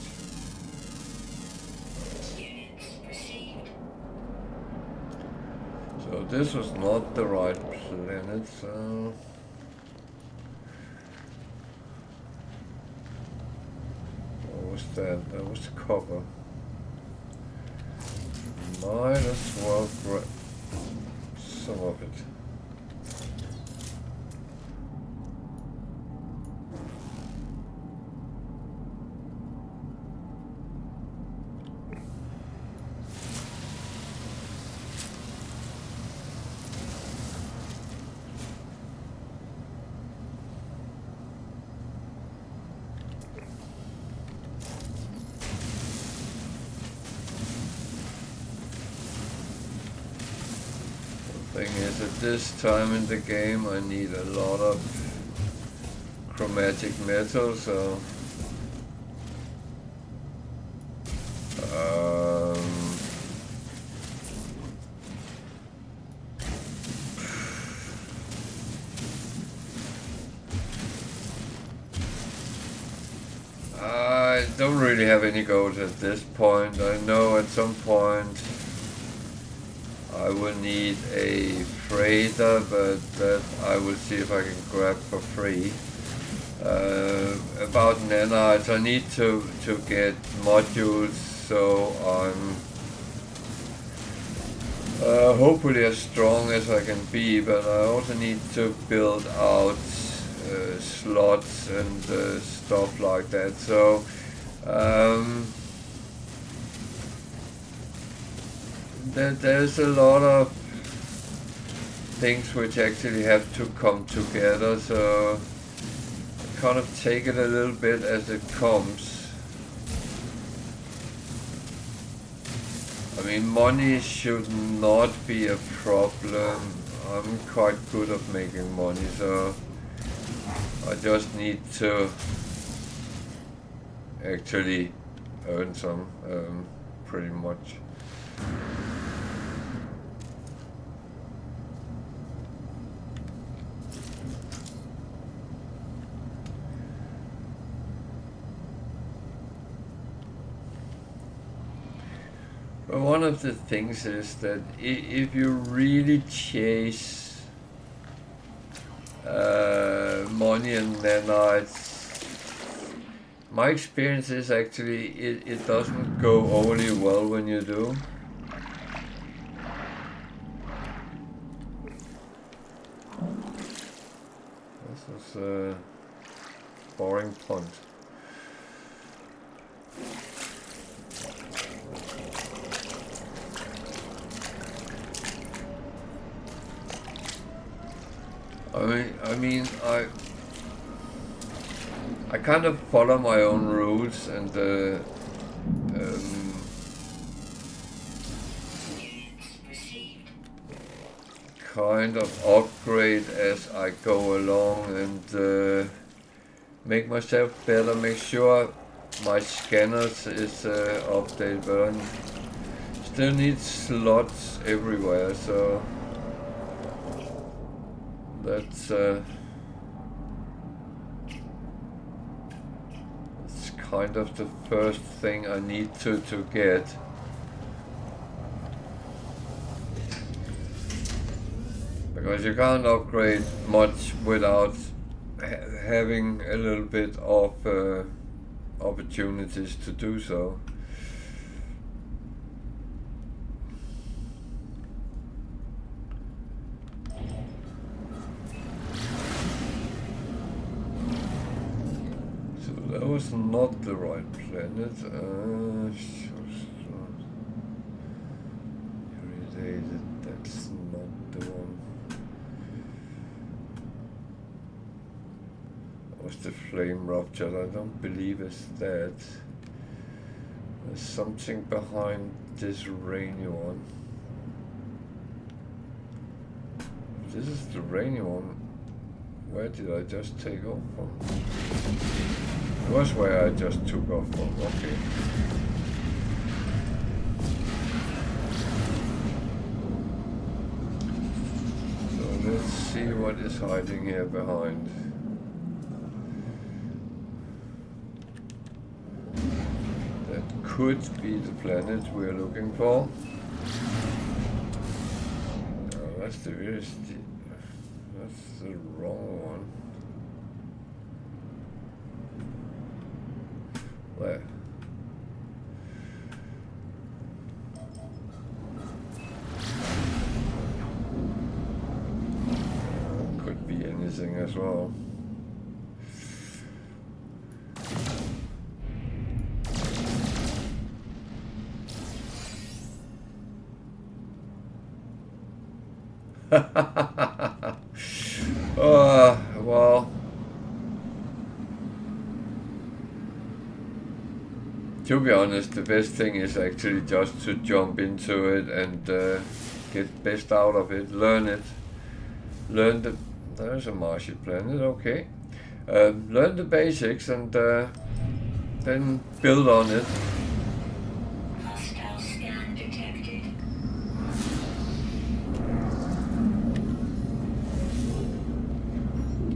So this was not the right planet, so what was that? That was copper. Might as well grab some of it. thing is, at this time in the game, I need a lot of chromatic metal, so I don't really have any goals at this point. I know at some point I will need a freighter, but that I will see if I can grab for free. About nanites, I need to get modules, so I'm hopefully as strong as I can be, but I also need to build out slots and stuff like that. So there's a lot of things which actually have to come together, so I kind of take it a little bit as it comes. I mean, money should not be a problem. I'm quite good at making money, so I just need to actually earn some, pretty much. But one of the things is that if you really chase money and nanites, my experience is actually it doesn't go overly well when you do. This is a boring punt. I mean, I kind of follow my own rules and kind of upgrade as I go along and make myself better, make sure my scanners is updated, but I still need slots everywhere, so that's kind of the first thing I need to get. Because you can't upgrade much without having a little bit of opportunities to do so. That was not the right planet. Unedited, that's not the one. That was the flame rupture. I don't believe it's that. There's something behind this rainy one. This is the rainy one. Where did I just take off from? It was where I just took off from, okay. So let's see what is hiding here behind. That could be the planet we're looking for. No, that's the that's the wrong one. Where? Could be anything as well. Well, to be honest, the best thing is actually just to jump into it and get best out of it, learn it, learn the, there's a marshy planet, okay. Learn the basics and then build on it. Hostile scan detected.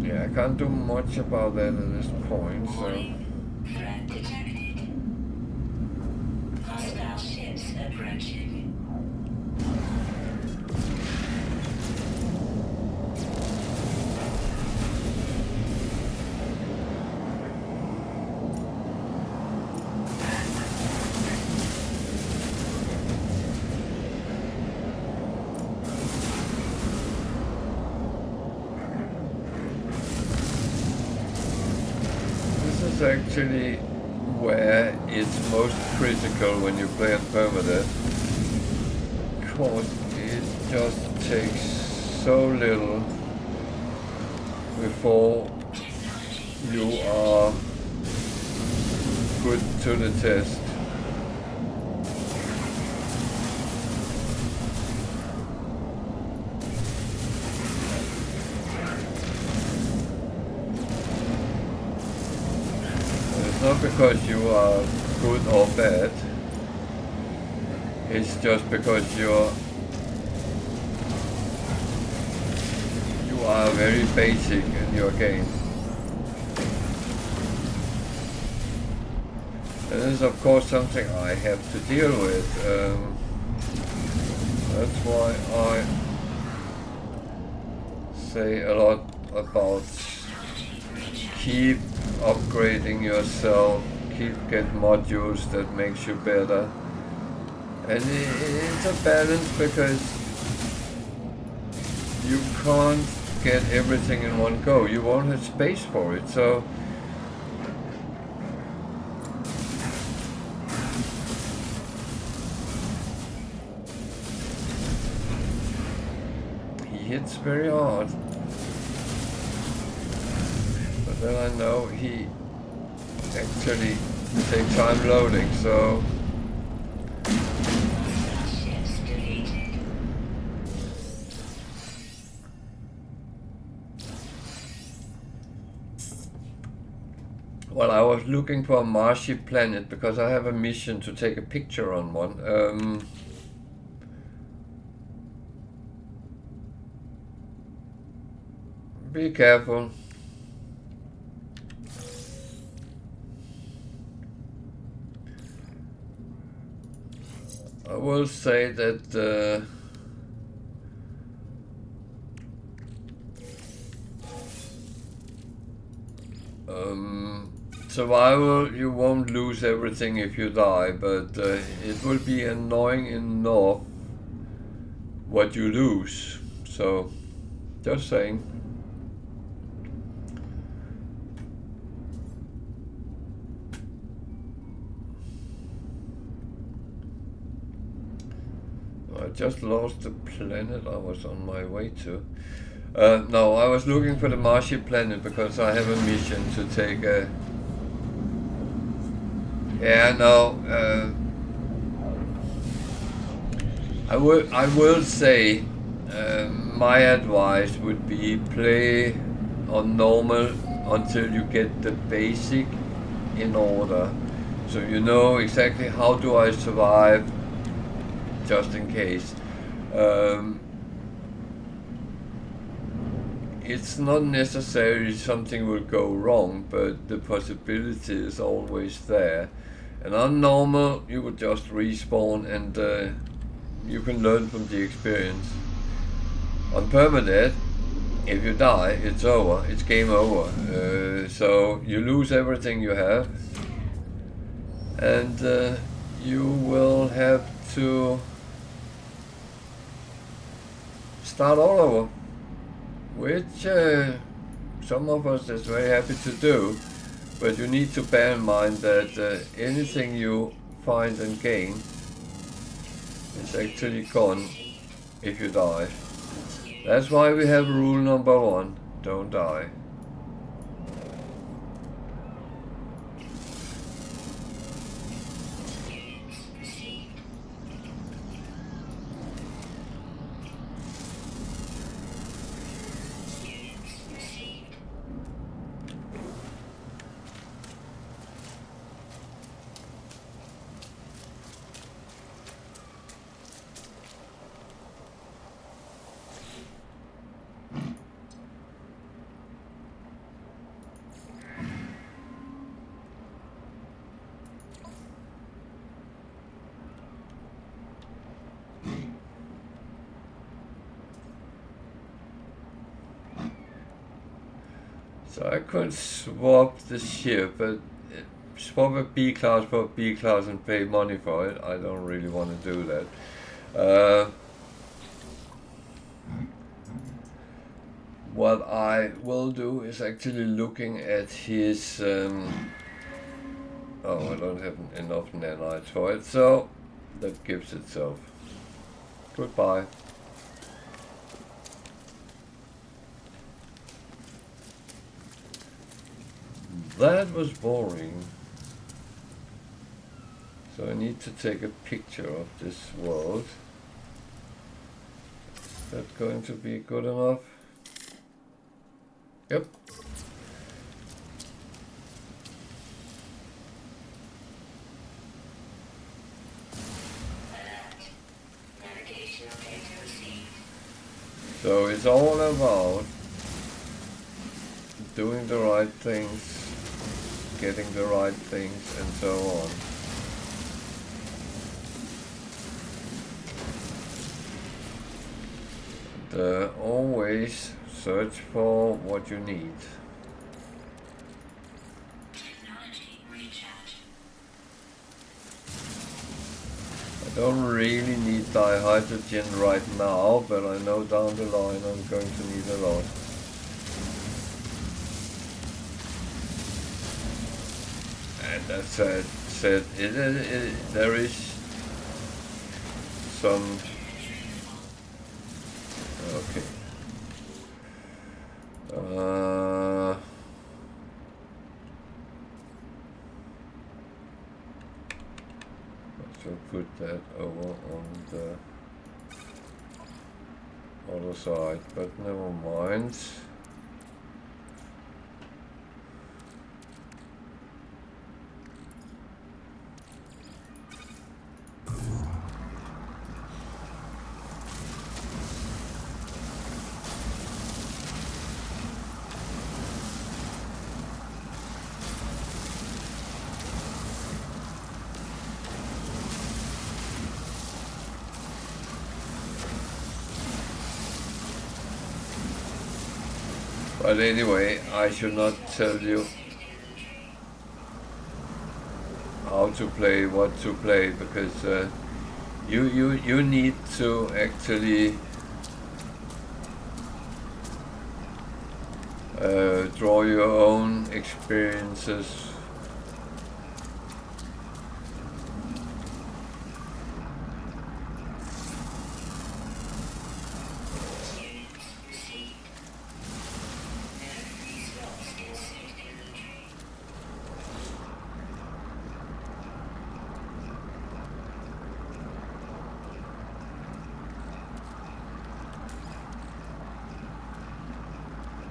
Yeah, I can't do much about that at this point, so. Warning. Threat detected. Hostile ships approaching. This is actually where it's most critical when you play on Permadeath, because it just takes so little before you are put to the test. It's not because you are good or bad, it's just because you are very basic in your game. And this is of course something I have to deal with. That's why I say a lot about keep upgrading yourself, keep get modules that makes you better. And it's a balance because you can't get everything in one go. You won't have space for it, so he hits very hard. But then I know he actually takes time loading, so Ships defeated. well, I was looking for a marshy planet because I have a mission to take a picture on one. Be careful. I will say that survival, you won't lose everything if you die, but it will be annoying enough what you lose. So, just saying. I just lost the planet I was on my way to. No, I was looking for the marshy planet because I have a mission to take a... Yeah, no. I will say my advice would be play on normal until you get the basic in order. So you know exactly how do I survive just in case. It's not necessarily something will go wrong, but the possibility is always there. And on normal, you would just respawn and you can learn from the experience. On Permadeath, if you die, it's over. It's game over. So you lose everything you have, and you will have to start all over, which some of us is very happy to do. But you need to bear in mind that anything you find and gain is actually gone if you die. That's why we have rule number 1, don't die. So I could swap the ship, but swap a B class for a B class and pay money for it. I don't really want to do that. What I will do is actually looking at his. Oh, I don't have enough nanites for it, so that gives itself. Goodbye. That was boring. So I need to take a picture of this world. Is that going to be good enough? Yep. So it's all about doing the right things, getting the right things, and so on. And, always search for what you need. I don't really need dihydrogen right now, but I know down the line I'm going to need a lot. And as I said, there is some... Okay. So put that over on the other side, but never mind. But anyway, I should not tell you how to play, what to play, because you need to actually draw your own experiences.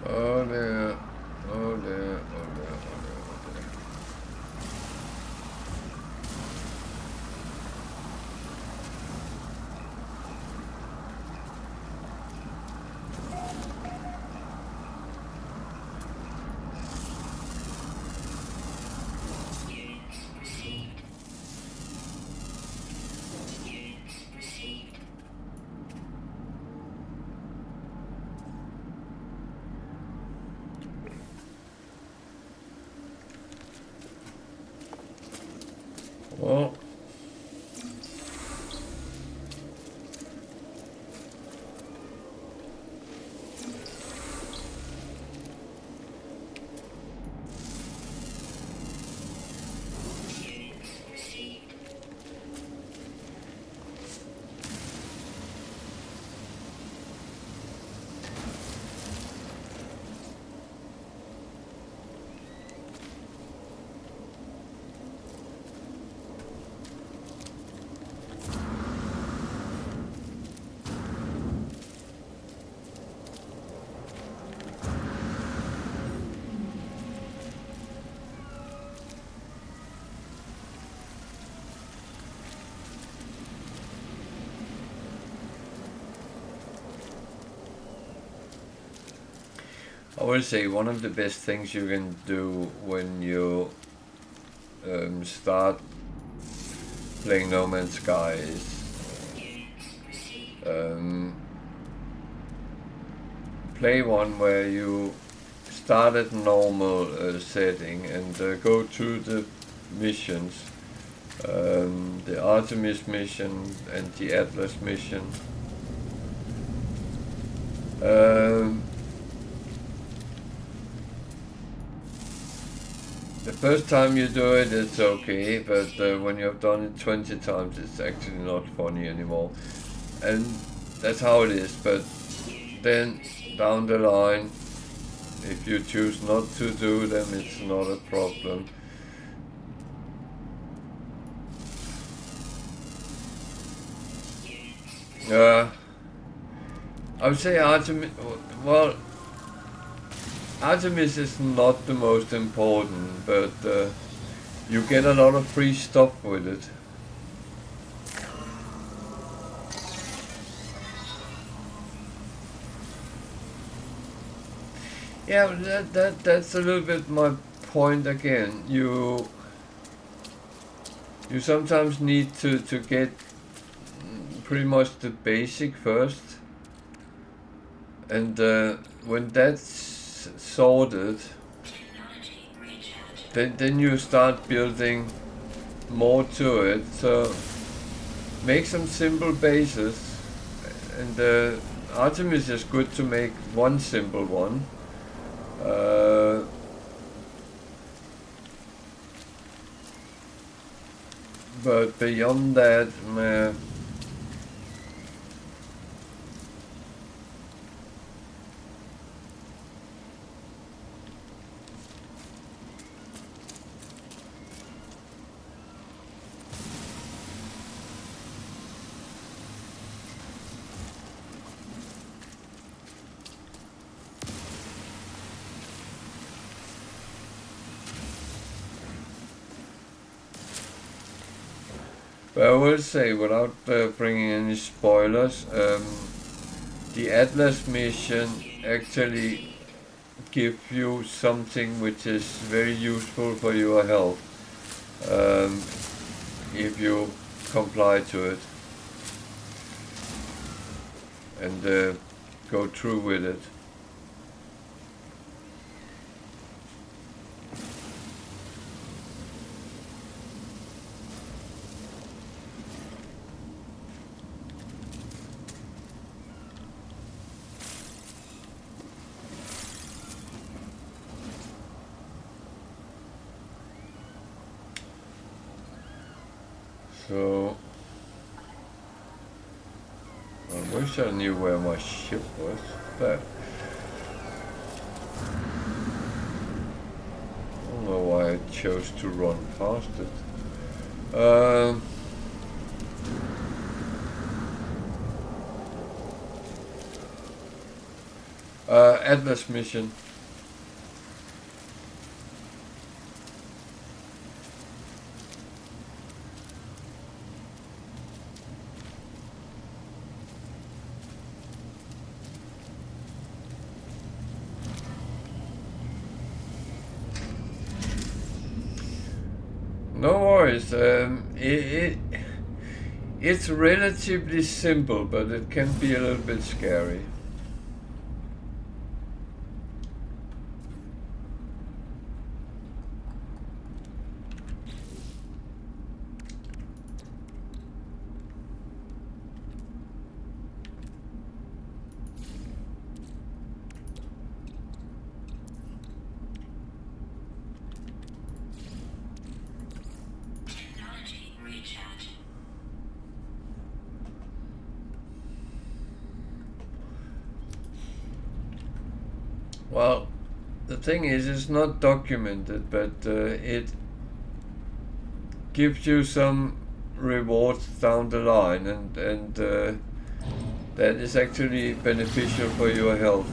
Oh there, oh there, oh there, oh there, oh there. Well, I would say one of the best things you can do when you start playing No Man's Sky is play one where you start at normal setting and go to the missions, the Artemis mission and the Atlas mission. The first time you do it, it's okay, but when you've done it 20 times, it's actually not funny anymore. And that's how it is, but then down the line, if you choose not to do them, it's not a problem. I would say Artemis, well, Artemis is not the most important, but you get a lot of free stuff with it. Yeah, that's a little bit my point again. You sometimes need to get pretty much the basic first, and when that's sorted, then you start building more to it. So make some simple bases, and Artemis is good to make one simple one. But beyond that, but I will say, without bringing any spoilers, the Atlas mission actually gives you something which is very useful for your health, if you comply to it and go through with it. So, I wish I knew where my ship was. There. I don't know why I chose to run past it. Atlas mission. No worries. It's relatively simple, but it can be a little bit scary. Well, the thing is, it's not documented, but it gives you some rewards down the line, and that is actually beneficial for your health.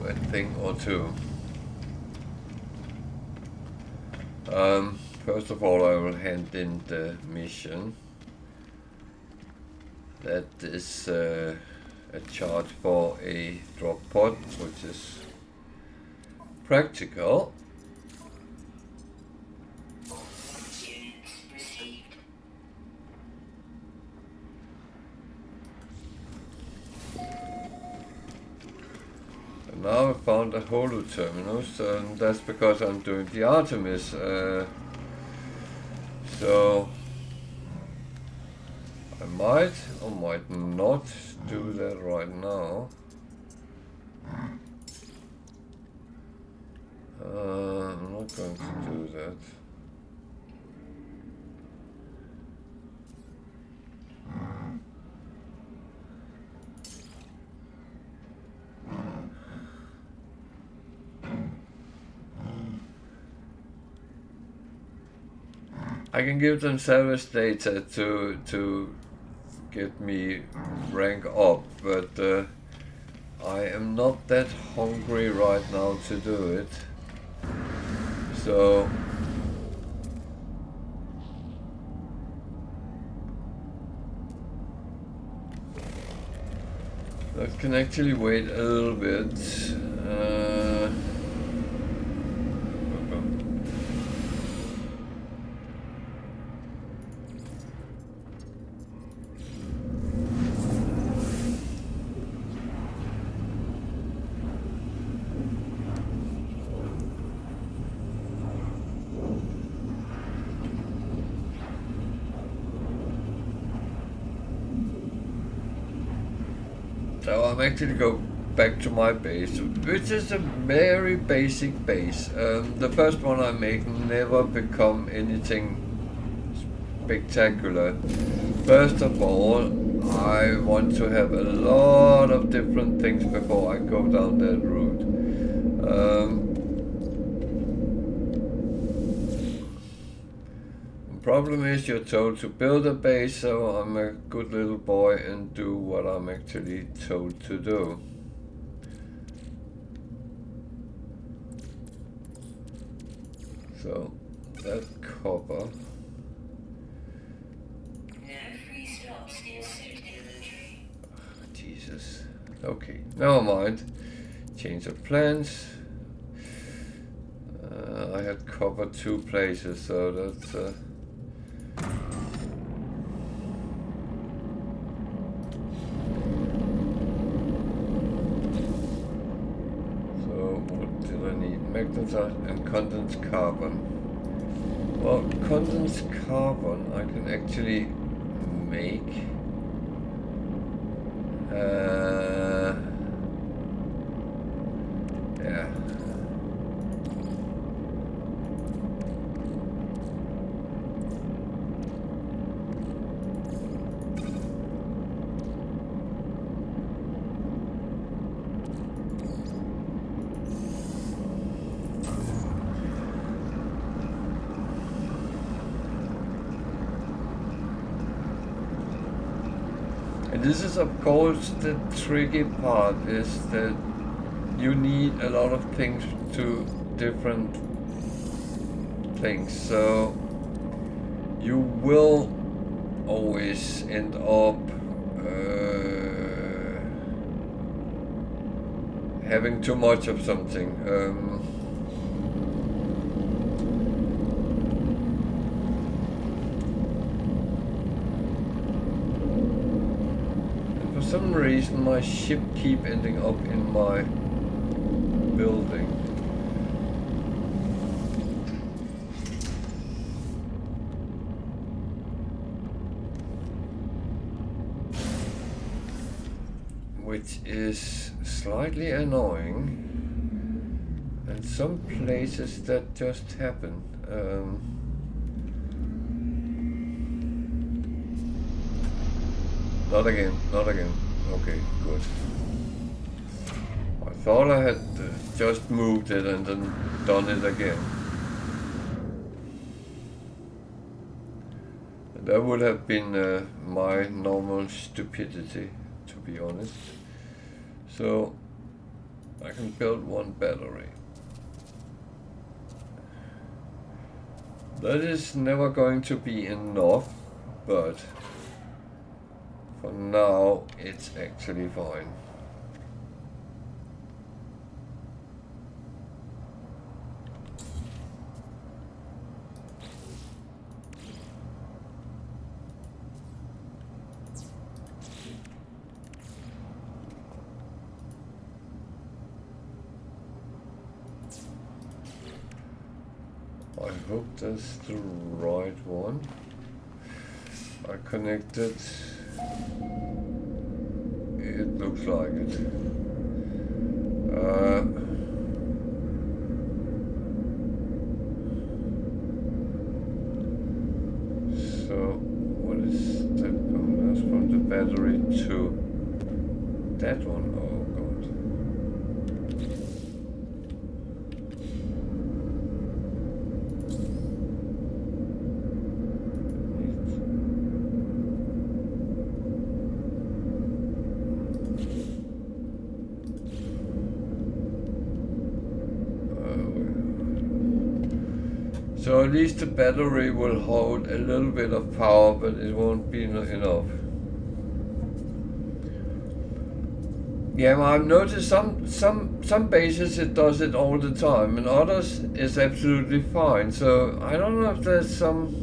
a thing or two. First of all, I will hand in the mission. That is a charge for a drop pod, which is practical. Units received. And now I found a holo terminus, and that's because I'm doing the Artemis. So I might or might not do that right now. I'm not going to do that. I can give them service data to get me rank up, but I am not that hungry right now to do it. So I can actually wait a little bit. So I'm actually go back to my base, which is a very basic base. The first one I make never become anything spectacular. First of all, I want to have a lot of different things before I go down that route. Problem is you're told to build a base, so I'm a good little boy and do what I'm actually told to do. So that copper. No free slots in suit inventory. Jesus. Okay, never mind. Change of plans. I had copper 2 places, so that's magnetite and condensed carbon. Well, condensed carbon I can actually make. Yeah. And this is of course the tricky part, is that you need a lot of things to different things, so you will always end up having too much of something. For some reason my ship keep ending up in my building. Which is slightly annoying. And some places that just happen. Not again, not again. Okay, good. I thought I had just moved it and then done it again. And that would have been my normal stupidity, to be honest. So I can build one battery. That is never going to be enough, but for now it's actually fine. I hope that's the right one. I connected. It looks like it. So what is that going? That's from the battery to that one. Oh god. So at least the battery will hold a little bit of power, but it won't be enough. Yeah, well, I've noticed some bases it does it all the time, and others is absolutely fine. So I don't know if there's some,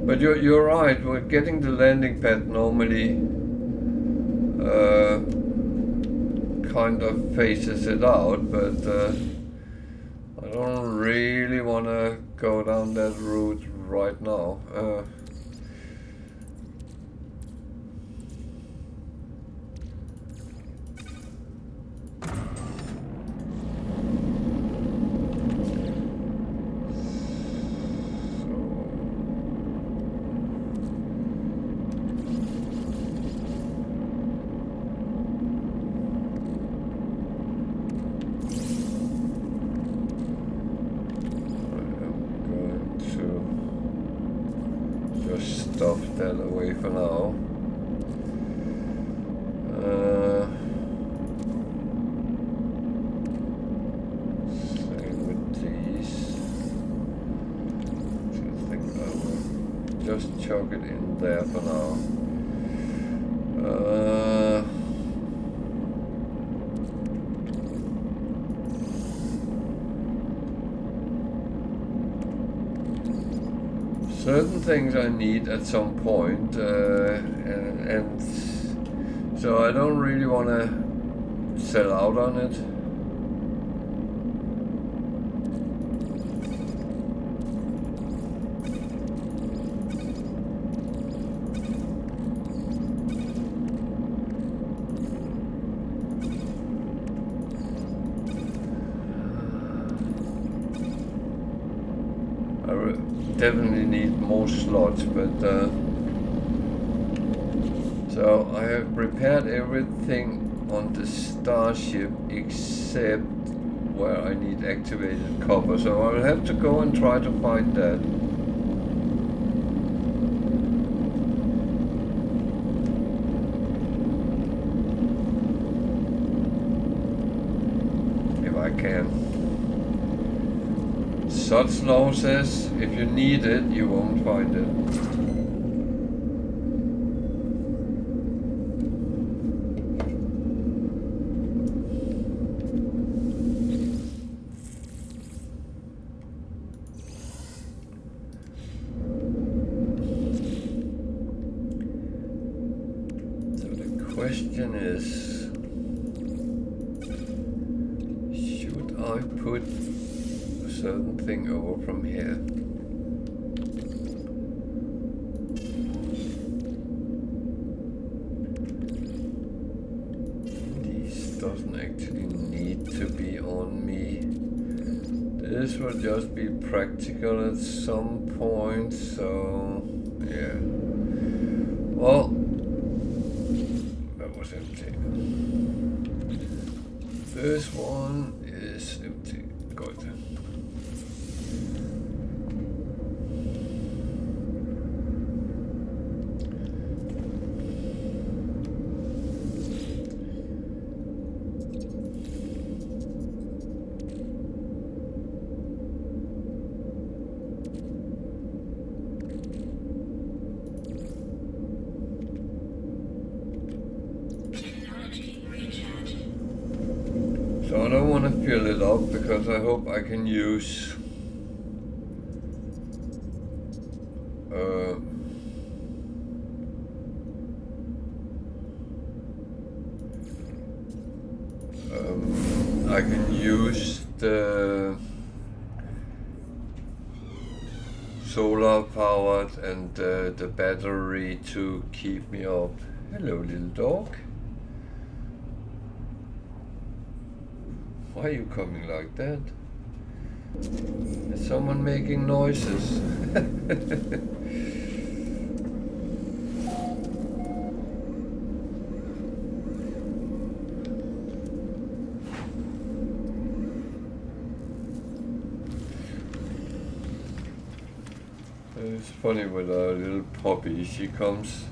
but you're right. We're getting the landing pad normally kind of phases it out, but I don't really want to go down that route right now. Stuff that away for now. Same with these. I think I will just chuck it in there for now. Certain things I need at some point, and so I don't really want to sell out on it. Definitely need more slots, but so I have prepared everything on the starship except where I need activated copper, so I'll have to go and try to find that. If I can. Such law says, if you need it, you won't find it. So the question is, should I put certain thing over from here? These doesn't actually need to be on me. This will just be practical at some point, so yeah. Well, that was empty. This one is empty. Good. fill it up because I hope I can use I can use the solar powered and the battery to keep me up. Hello, little dog. Why are you coming like that? Is someone making noises? It's funny with a little puppy. She comes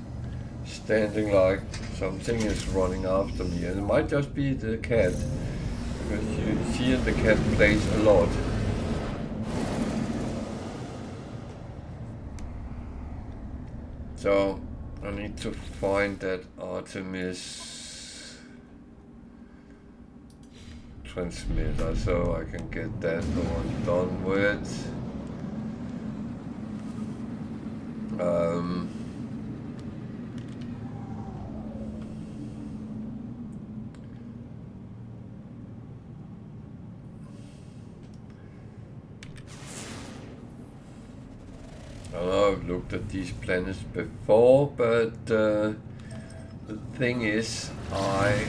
standing like something is running after me, and it might just be the cat, because she and the cat plays a lot. So I need to find that Artemis transmitter so I can get that one done with. I know I've looked at these planets before, but the thing is, I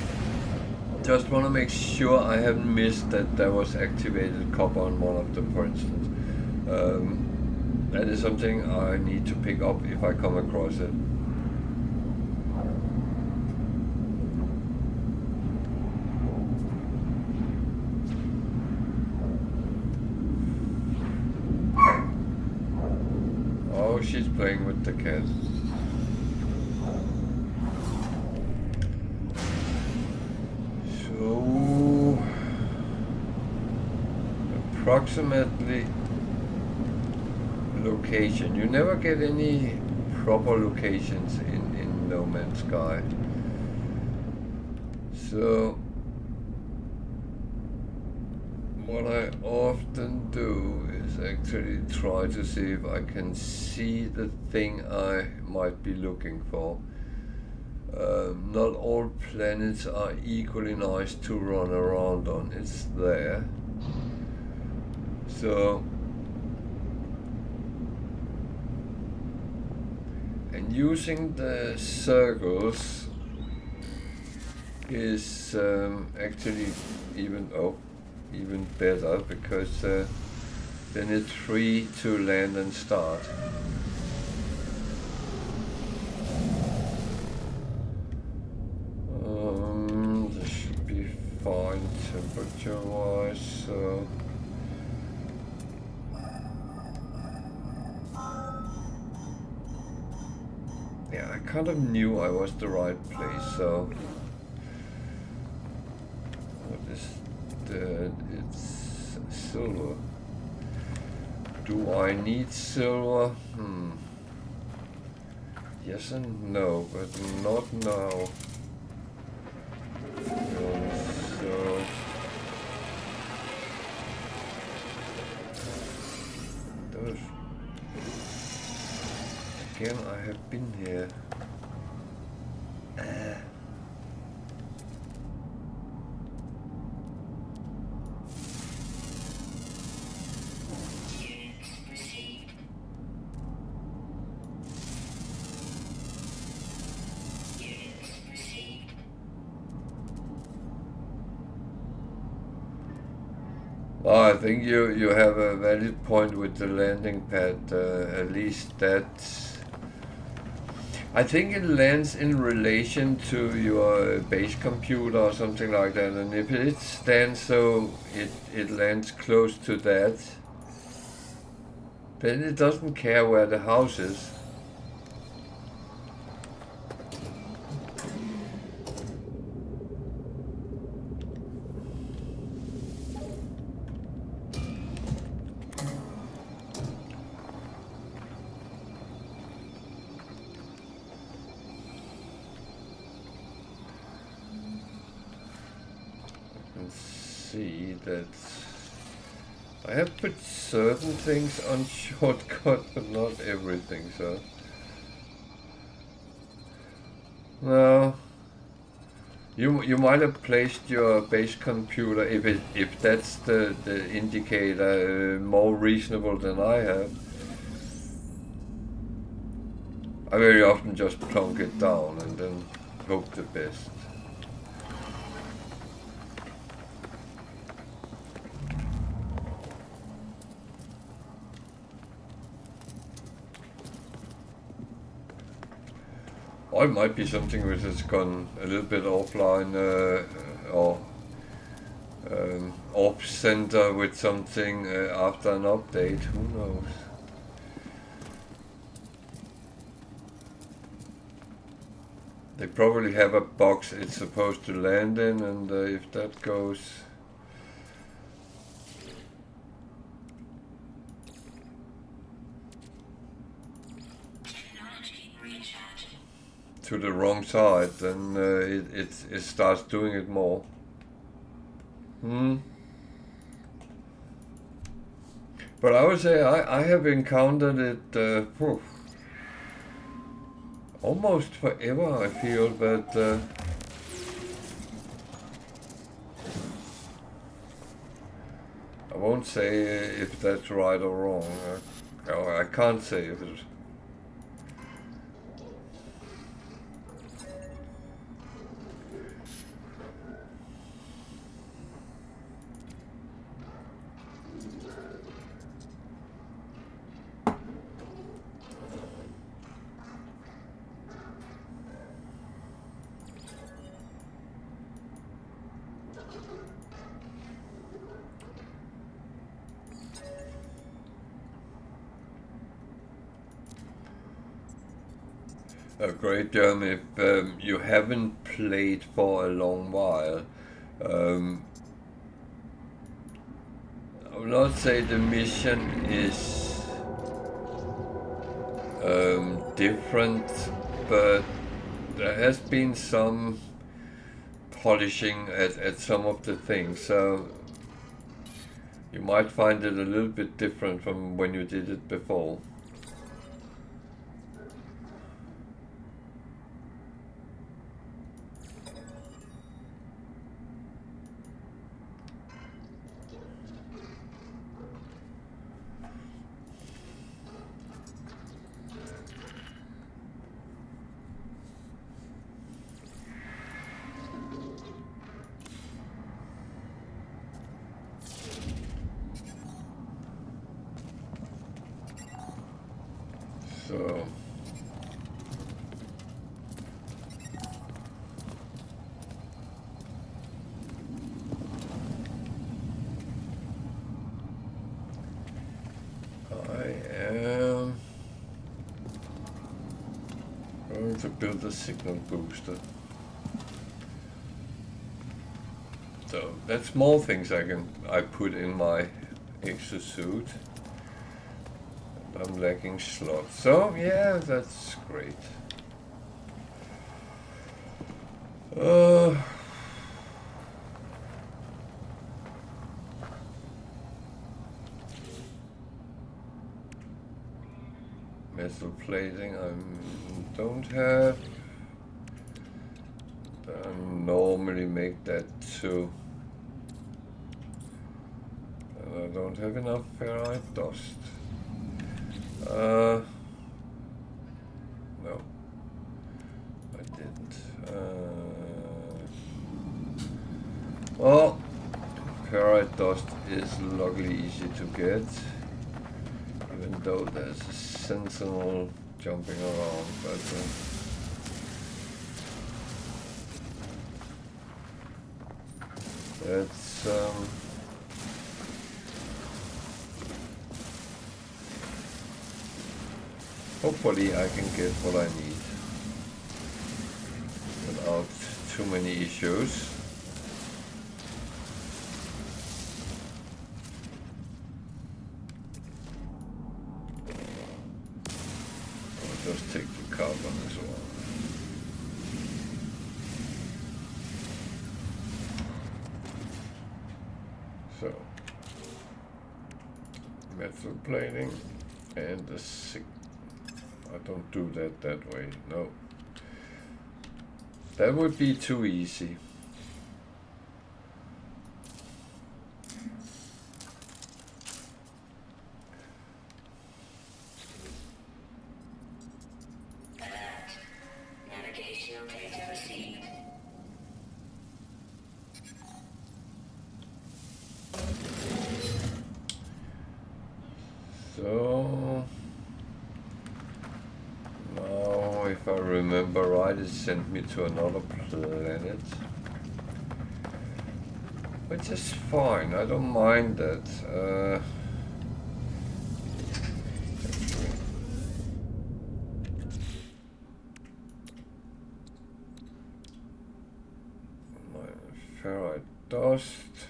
just want to make sure I haven't missed that there was activated copper on one of them, for instance. That is something I need to pick up if I come across it. Oh, she's playing with the cat. So, approximately location. You never get any proper locations in No Man's Sky. So what I often do is actually try to see if I can see the thing I might be looking for. Not all planets are equally nice to run around on. It's there. So, and using the circles is actually even better, because then it's free to land and start. This should be fine temperature wise, so yeah, I kind of knew I was the right place. So what is that? It's silver. Do I need silver? Yes and no, but not now. So those again, I have been here. I think you have a valid point with the landing pad. At least that, I think it lands in relation to your base computer or something like that. And if it stands so it lands close to that, then it doesn't care where the house is. see that I have put certain things on shortcut, but not everything, so. No. You might have placed your base computer, if that's the indicator, more reasonable than I have. I very often just plonk it down and then hope the best. Or it might be something which has gone a little bit offline, or off center with something after an update. Who knows? They probably have a box it's supposed to land in, and if that goes. To the wrong side, then it starts doing it more. But I would say I have encountered it almost forever, I feel, but I won't say if that's right or wrong. I can't say if it's. Great, Jeremy. If you haven't played for a long while, I will not say the mission is different, but there has been some polishing at some of the things, so you might find it a little bit different from when you did it before. So I am going to build a signal booster. So that's small things I put in my exosuit. I'm lacking slots. So yeah, that's great. Metal plating I don't have. I normally make that too. And I don't have enough ferrite dust. No, I didn't. Well, ferrite dust is luckily easy to get, even though there's a sentinel jumping around, but that's hopefully I can get what I need without too many issues. I'll just take the carbon as well. So, metal plating and the I don't do that way, no. That would be too easy. Navigational data received. So now, if I remember right, it sent me to another planet, which is fine. I don't mind that. Ferrite dust,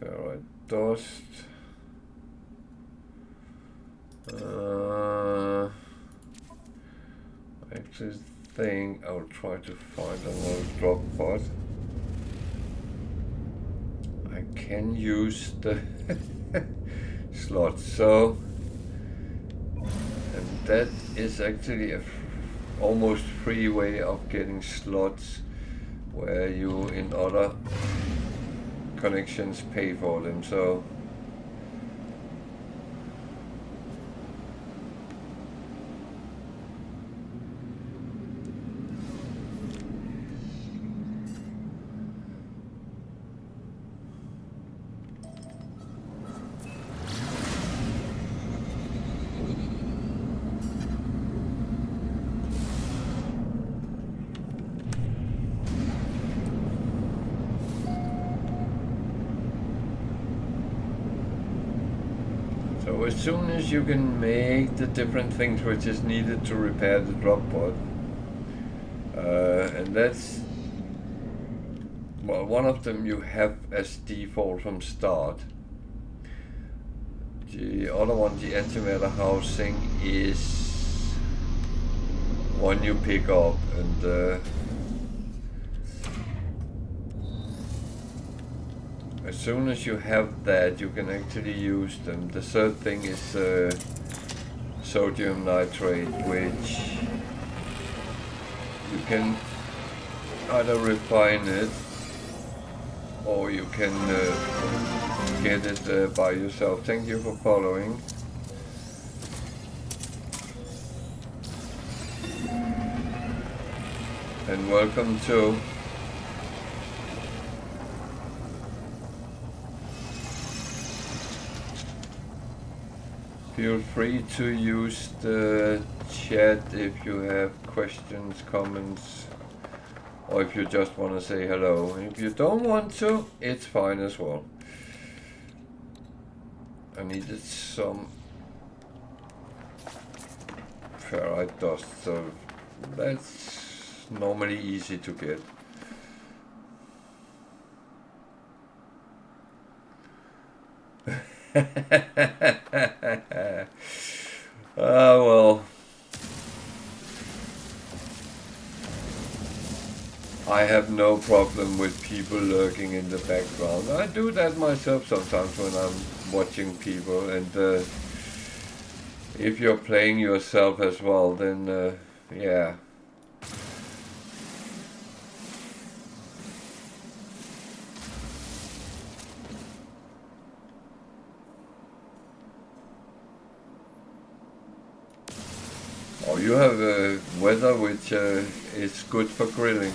ferrite dust. I actually think I'll try to find another drop pod. I can use the slot, so, and that is actually a almost free way of getting slots where you in other connections pay for them. So as soon as you can make the different things which is needed to repair the drop pod, and that's, well, one of them you have as default from start. The other one, the antimatter housing, is one you pick up, and as soon as you have that, you can actually use them. The third thing is sodium nitrate, which you can either refine it or you can get it by yourself. Thank you for following. And welcome to feel free to use the chat if you have questions, comments, or if you just want to say hello. If you don't want to, it's fine as well. I needed some ferrite dust, so that's normally easy to get. Well, I have no problem with people lurking in the background. I do that myself sometimes when I'm watching people, and if you're playing yourself as well, then yeah. Oh, you have weather which is good for grilling.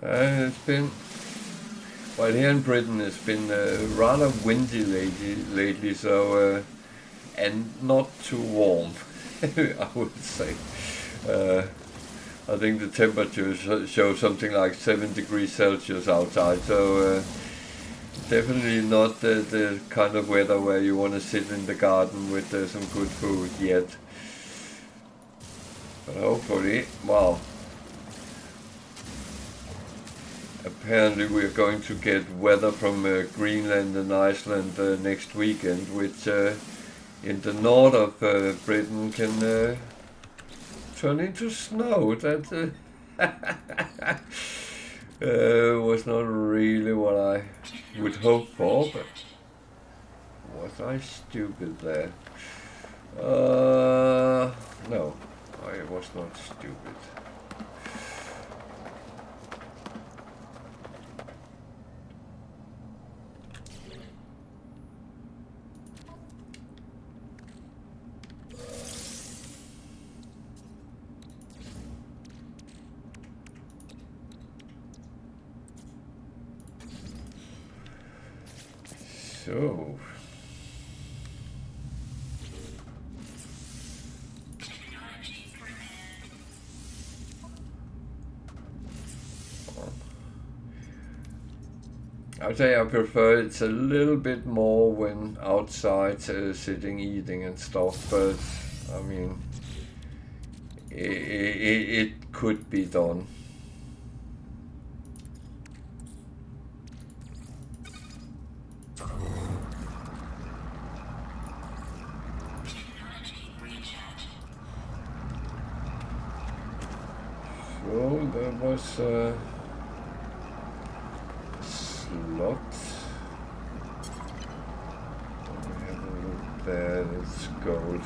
It's been, well, here in Britain it's been rather windy lately, so and not too warm, I would say. I think the temperature shows something like 7 degrees Celsius outside, so definitely not the kind of weather where you want to sit in the garden with some good food yet. But hopefully, well, apparently we're going to get weather from Greenland and Iceland next weekend, which in the north of Britain can turn into snow. That was not really what I would hope for, but was I stupid there? No, I was not stupid. So, I'd say I prefer it's a little bit more when outside sitting eating and stuff, but I mean it could be done. So there was a slot. We have a look there, it's gold.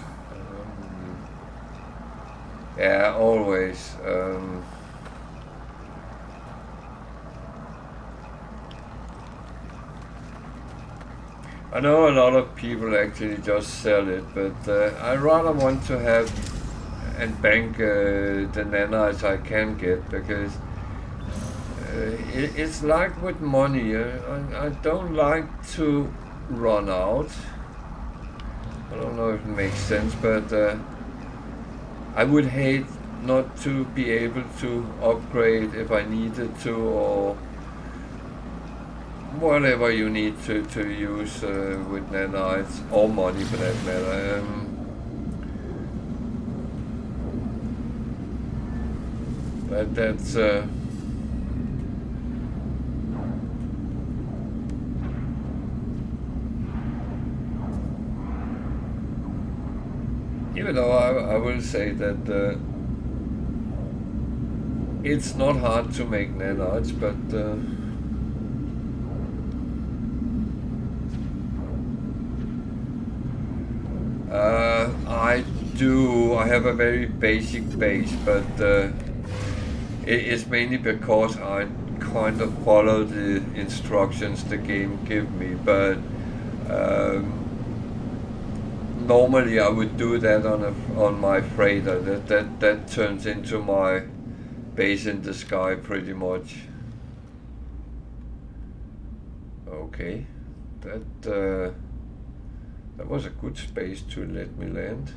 Yeah, always. I know a lot of people actually just sell it, but I rather want to have and bank the nanites I can get, because it's like with money. I don't like to run out. I don't know if it makes sense, but I would hate not to be able to upgrade if I needed to, or whatever you need to use with nanites, or money for that matter. But that's even though I will say that it's not hard to make nanites, but I have a very basic base, but it's mainly because I kind of follow the instructions the game give me, but normally I would do that on my freighter. That turns into my base in the sky pretty much. Okay, that was a good space to let me land.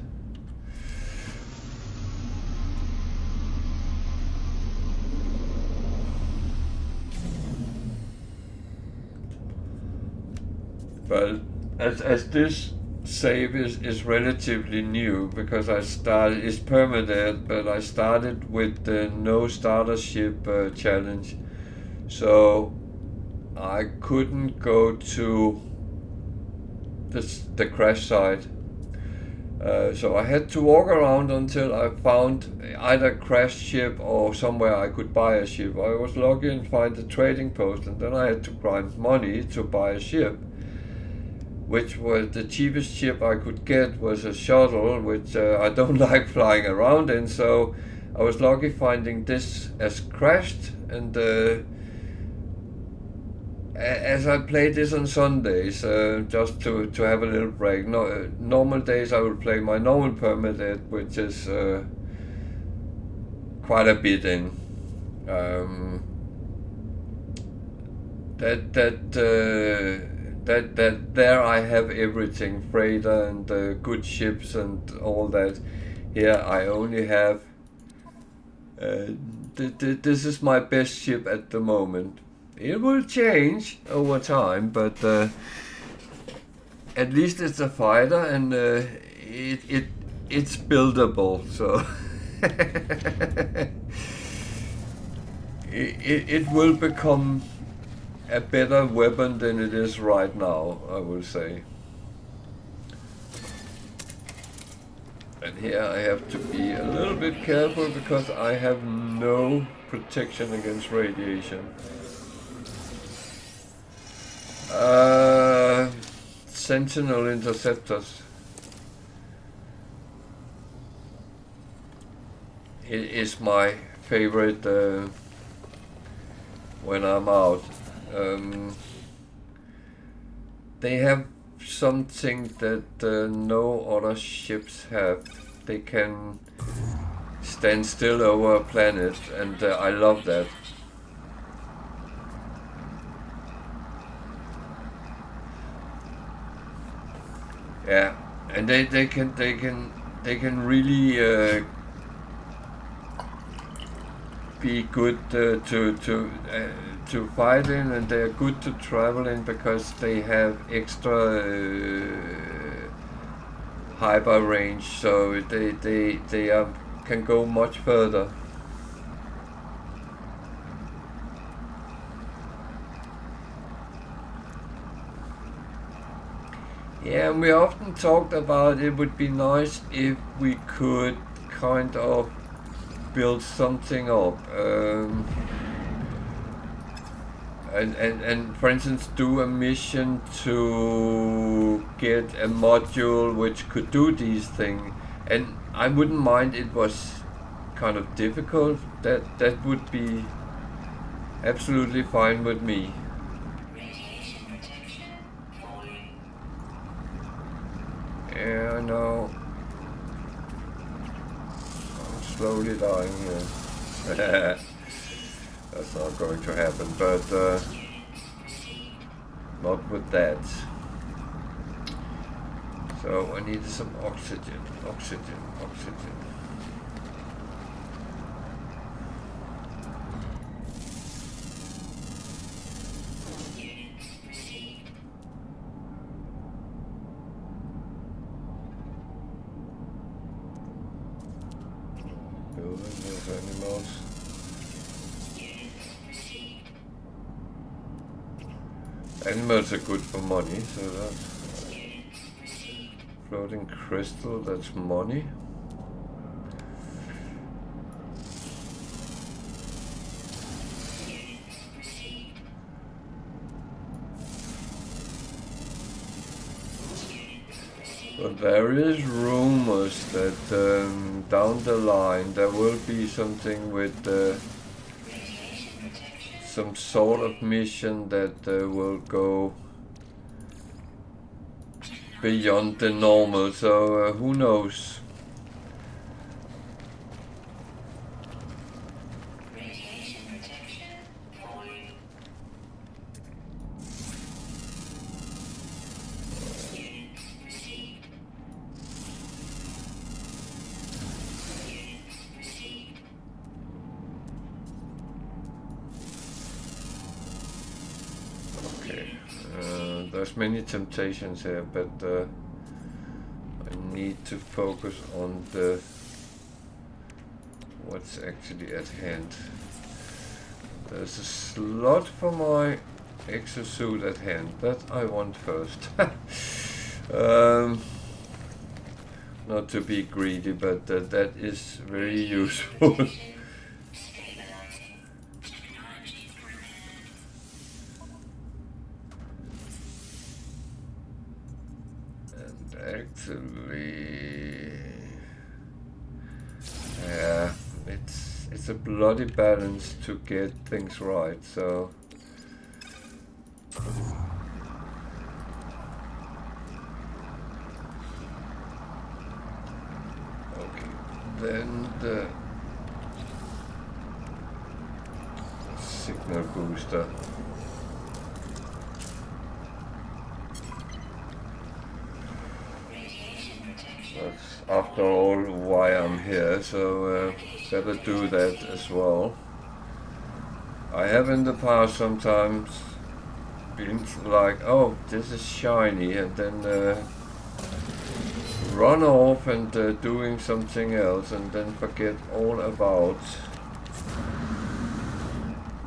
But as this save is relatively new, because it's Permadeath, but I started with the no starter ship challenge, so I couldn't go to the crash site. So I had to walk around until I found either crashed ship or somewhere I could buy a ship. I was lucky and find a trading post, and then I had to grind money to buy a ship, which was the cheapest ship I could get was a shuttle, which I don't like flying around in, so I was lucky finding this as crashed, and as I played this on Sundays, just to have a little break. No, normal days I will play my normal Permadeath, which is quite a bit in. That there I have everything, freighter and good ships and all that. Here I only have this is my best ship at the moment. It will change over time, but at least it's a fighter, and it's buildable, so it will become a better weapon than it is right now, I will say. And here I have to be a little bit careful because I have no protection against radiation. Sentinel interceptors. It is my favorite when I'm out. They have something that no other ships have. They can stand still over a planet, and I love that. Yeah, and they can really be good to fight in, and they are good to travel in because they have extra hyper range, so they can go much further. Yeah, and we often talked about it would be nice if we could kind of build something up. And for instance do a mission to get a module which could do these things, and I wouldn't mind it was kind of difficult. That would be absolutely fine with me. Radiation protection falling. Yeah, I know. I'm slowly dying here. That's not going to happen, but not with that. So I need some oxygen. Units received. Building those animals. Units received. Animals are good for money, so that's Units received. floating crystal, that's money. Units received. Units received. But there is rumors that down the line there will be something with Radiation protection. some sort of mission that will go beyond the normal, so who knows. Radiation protection falling. Units received. Units received. Okay, there's many temptations here, but I need to focus on the what's actually at hand. There's a slot for my exosuit at hand. That I want first. Not to be greedy, but that is very useful. Stabilizing. Technology And actually, yeah, it's a bloody balance to get things right. So. Okay, then the signal booster. radiation protection. That's after all why I'm here, so better do that as well. I have in the past sometimes been like, oh, this is shiny, and then run off and doing something else and then forget all about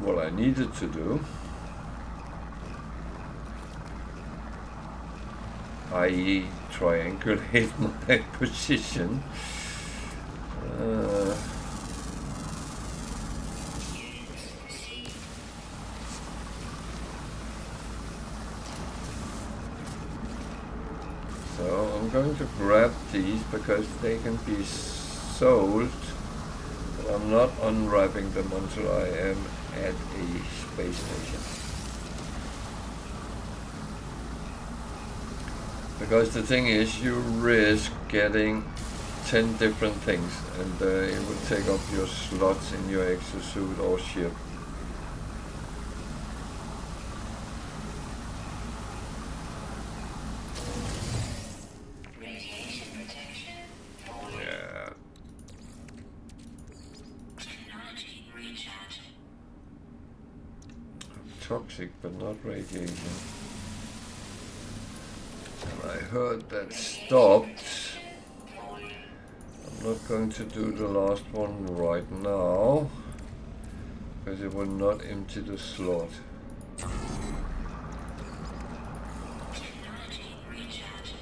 what I needed to do, i.e. triangulate my position. So I'm going to grab these because they can be sold, but I'm not unwrapping them until I am at a space station. Because the thing is, you risk getting 10 different things, and it will take up your slots in your exosuit or ship. Radiation protection. Yeah. Technology recharge. Toxic, but not radiation. And I heard that stopped. I'm not going to do the last one right now, because it will not empty the slot. Technology recharge.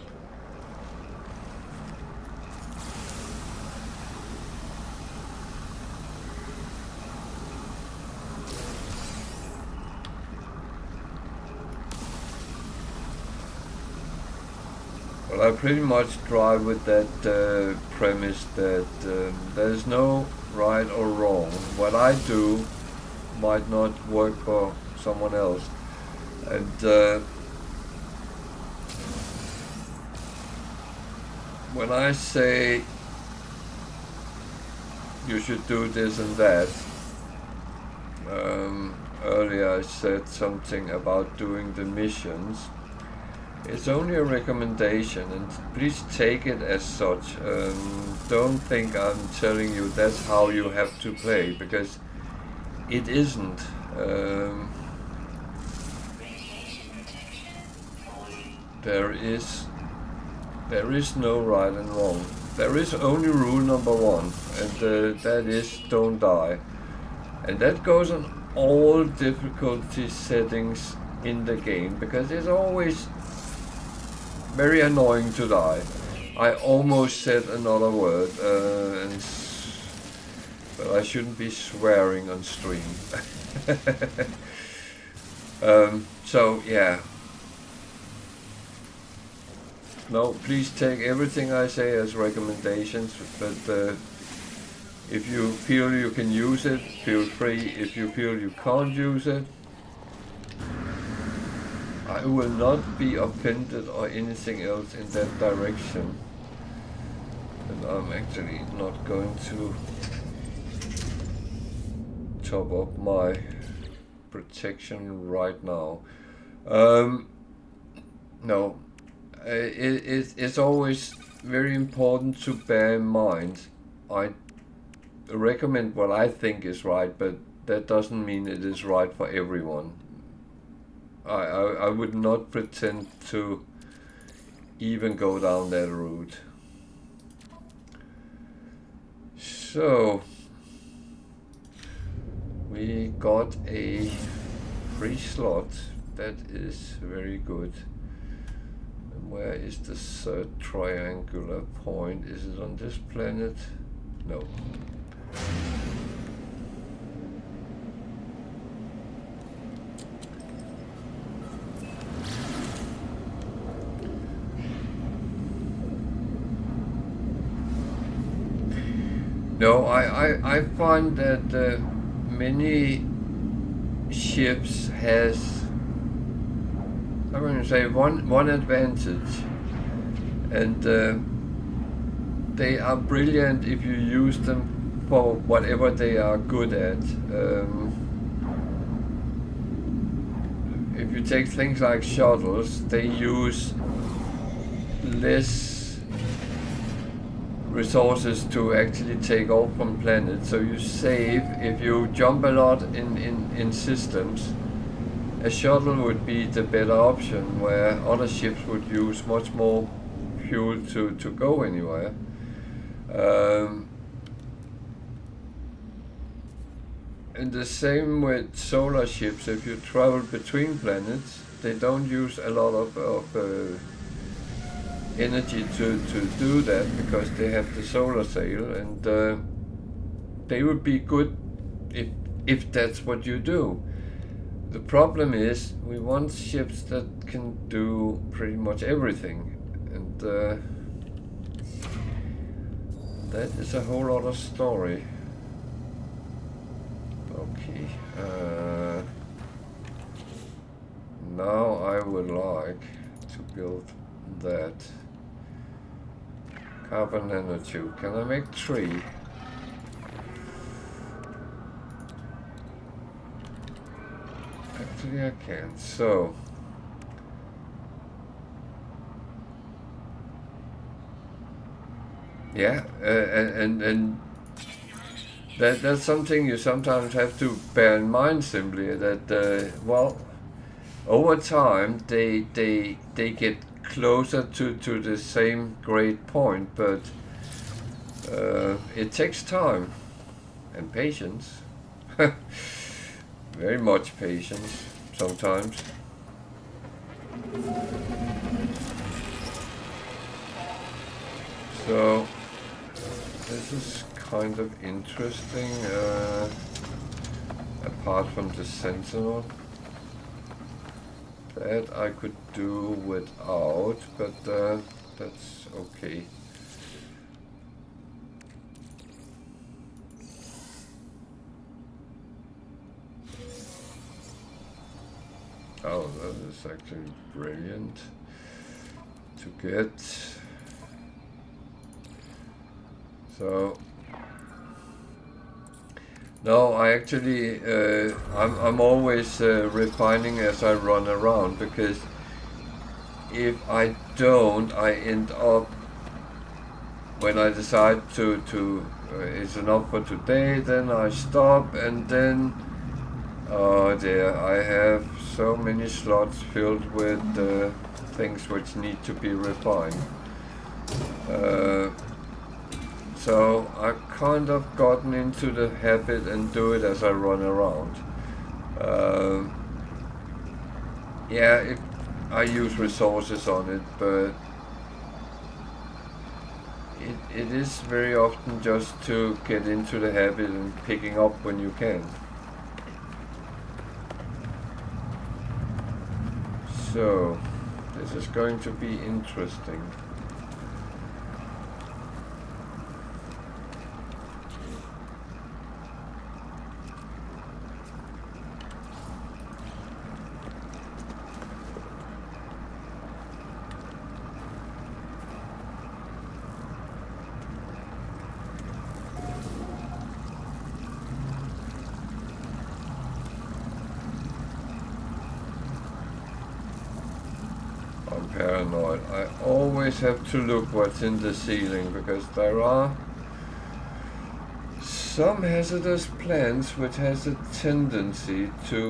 Well, I pretty much drive with that premise that there's no right or wrong. What I do might not work for someone else. And when I say you should do this and that, earlier I said something about doing the missions. It's only a recommendation, and please take it as such. Don't think I'm telling you that's how you have to play, because it isn't. Radiation protection. There is no right and wrong. There is only rule number one, and that is don't die. And that goes on all difficulty settings in the game, because it's always very annoying to die. I almost said another word, but I shouldn't be swearing on stream. So yeah. No, please take everything I say as recommendations, but if you feel you can use it, feel free. If you feel you can't use it, I will not be offended or anything else in that direction. And I'm actually not going to top up my protection right now. No, it's always very important to bear in mind. I recommend what I think is right, but that doesn't mean it is right for everyone. I would not pretend to even go down that route. So we got a free slot. That is very good. And where is the third triangular point? Is it on this planet? No. No, I find that many ships has, I'm going to say, one advantage, and they are brilliant if you use them for whatever they are good at. If you take things like shuttles, they use less resources to actually take off from planets, so you save. If you jump a lot in systems, a shuttle would be the better option, where other ships would use much more fuel to go anywhere. And the same with solar ships. If you travel between planets, they don't use a lot of energy to do that because they have the solar sail, and they would be good if that's what you do. The problem is we want ships that can do pretty much everything, and that is a whole other story. Okay, now I would like to build that carbon nanotube. Can I make 3? Actually I can. So yeah, and that's something you sometimes have to bear in mind, simply that well, over time they get closer to the same grade point, but it takes time and patience. Very much patience sometimes. So this is kind of interesting, apart from the Sentinel. That I could do without, but that's okay. Oh, that is actually brilliant to get. So no, I actually I'm always refining as I run around, because if I don't, I end up, when I decide to it's enough for today, then I stop, and then oh dear, I have so many slots filled with things which need to be refined. So I've kind of gotten into the habit and do it as I run around. Yeah, I use resources on it, but it is very often just to get into the habit and picking up when you can. So this is going to be interesting. I'm paranoid. I always have to look what's in the ceiling, because there are some hazardous plants which has a tendency to